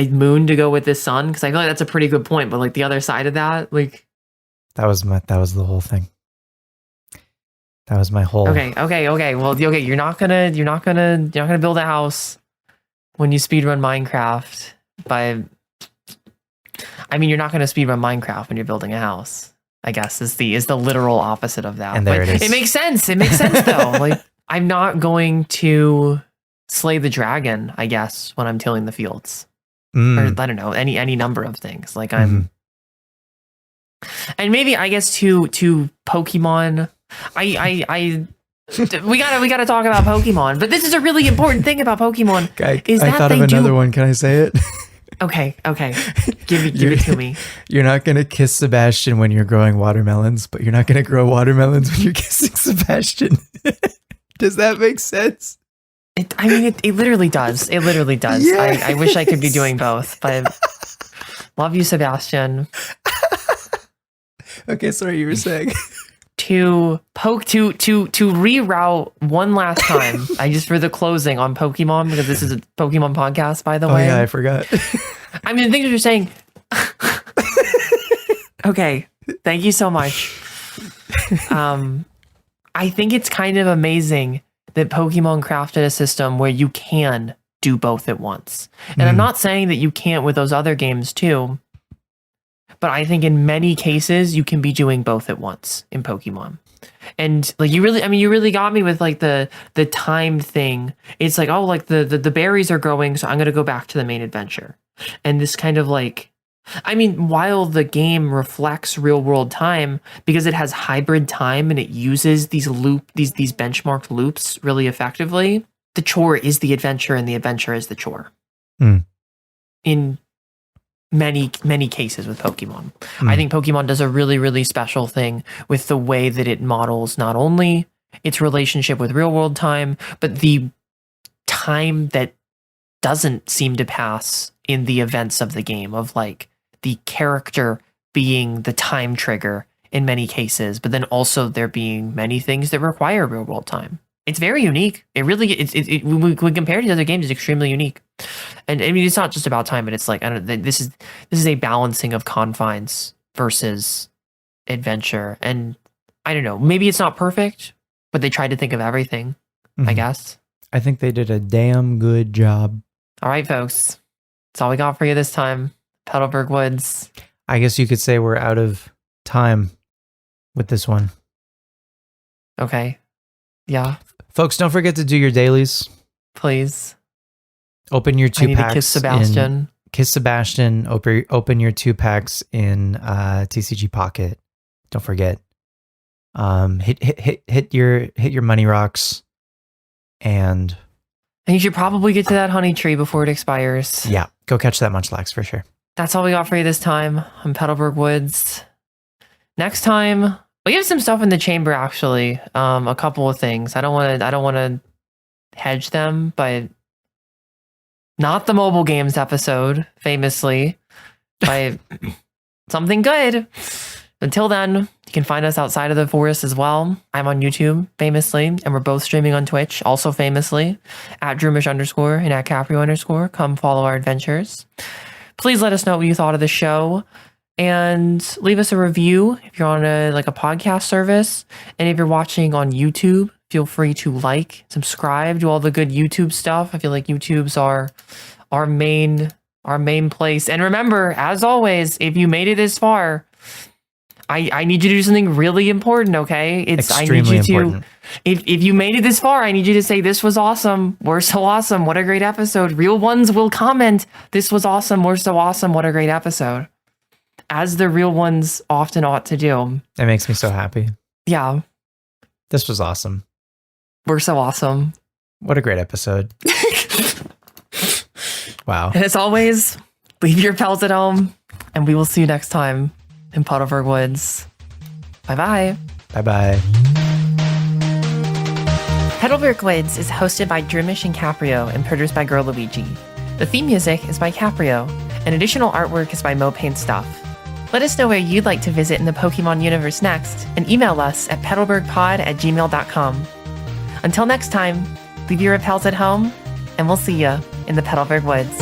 Speaker 1: moon to go with this sun? Because I feel like that's a pretty good point, but like the other side of that, like
Speaker 2: that was the whole thing. That was my whole.
Speaker 1: Okay. Well, okay, you're not gonna build a house when you speedrun Minecraft. You're not gonna speedrun Minecraft when you're building a house. I guess is the literal opposite of that.
Speaker 2: And there it is.
Speaker 1: It makes sense. It makes sense though. Like I'm not going to slay the dragon, I guess, when I'm tilling the fields. Or I don't know, any number of things. Like I'm and maybe I guess to Pokemon, we gotta talk about Pokemon, but this is a really important thing about Pokemon.
Speaker 2: I thought of another one. Can I say it?
Speaker 1: Okay. Give it to me.
Speaker 2: You're not gonna kiss Sebastian when you're growing watermelons, but you're not gonna grow watermelons when you're kissing Sebastian. Does that make sense?
Speaker 1: It literally does. It literally does. Yes. I wish I could be doing both, but love you, Sebastian.
Speaker 2: Okay, sorry, you were saying.
Speaker 1: To reroute one last time, for the closing on Pokemon, because this is a Pokemon podcast, by the way.
Speaker 2: Oh yeah, I forgot.
Speaker 1: The things you're saying. Okay, thank you so much. I think it's kind of amazing that Pokemon crafted a system where you can do both at once. And I'm not saying that you can't with those other games too, but I think in many cases you can be doing both at once in Pokemon. And like you really got me with like the time thing. It's like, oh, like the berries are growing, so I'm gonna go back to the main adventure. And this kind of like, while the game reflects real world time because it has hybrid time and it uses these benchmarked loops really effectively, the chore is the adventure and the adventure is the chore. In many cases with Pokemon. I think Pokemon does a really, really special thing with the way that it models not only its relationship with real world time, but the time that doesn't seem to pass in the events of the game, of like the character being the time trigger in many cases, but then also there being many things that require real world time. It's very unique. It really, when compared to other games, it's extremely unique. And it's not just about time, but it's like, this is a balancing of confines versus adventure. And I don't know, maybe it's not perfect, but they tried to think of everything, I guess.
Speaker 2: I think they did a damn good job.
Speaker 1: All right, folks. That's all we got for you this time. Petalburg Woods.
Speaker 2: I guess you could say we're out of time with this one.
Speaker 1: Okay. Yeah.
Speaker 2: Folks, don't forget to do your dailies.
Speaker 1: Please.
Speaker 2: Open your 2 packs.
Speaker 1: I need to kiss Sebastian.
Speaker 2: Kiss Sebastian. Open your 2 packs in TCG Pocket. Don't forget. Hit your money rocks. And
Speaker 1: you should probably get to that honey tree before it expires.
Speaker 2: Yeah. Go catch that Munchlax for sure.
Speaker 1: That's all we got for you this time on Petalburg Woods. Next time, we have some stuff in the chamber, actually. A couple of things. I don't want to hedge them, but not the mobile games episode, famously, but something good. Until then, you can find us outside of the forest as well. I'm on YouTube, famously, and we're both streaming on Twitch, also famously, at Droomish _ and at Capreo _. Come follow our adventures. Please let us know what you thought of the show. And leave us a review if you're on a podcast service. And if you're watching on YouTube, feel free to like, subscribe, do all the good YouTube stuff. I feel like YouTube's our main place. And remember, as always, if you made it this far, I need you to do something really important, okay?
Speaker 2: Extremely important.
Speaker 1: If you made it this far, I need you to say, this was awesome, we're so awesome, what a great episode. Real ones will comment, this was awesome, we're so awesome, what a great episode. As the real ones often ought to do.
Speaker 2: It makes me so happy.
Speaker 1: Yeah.
Speaker 2: This was awesome.
Speaker 1: We're so awesome.
Speaker 2: What a great episode. Wow.
Speaker 1: And as always, leave your pals at home, and we will see you next time in Petalburg Woods. Bye-bye.
Speaker 2: Bye-bye.
Speaker 1: Petalburg Woods is hosted by Droomish and Capreo and produced by Girl Luigi. The theme music is by Capreo, and additional artwork is by Mo Paint Stuff. Let us know where you'd like to visit in the Pokemon Universe next, and email us at petalburgpod@gmail.com. Until next time, leave your repels at home, and we'll see you in the Petalburg Woods.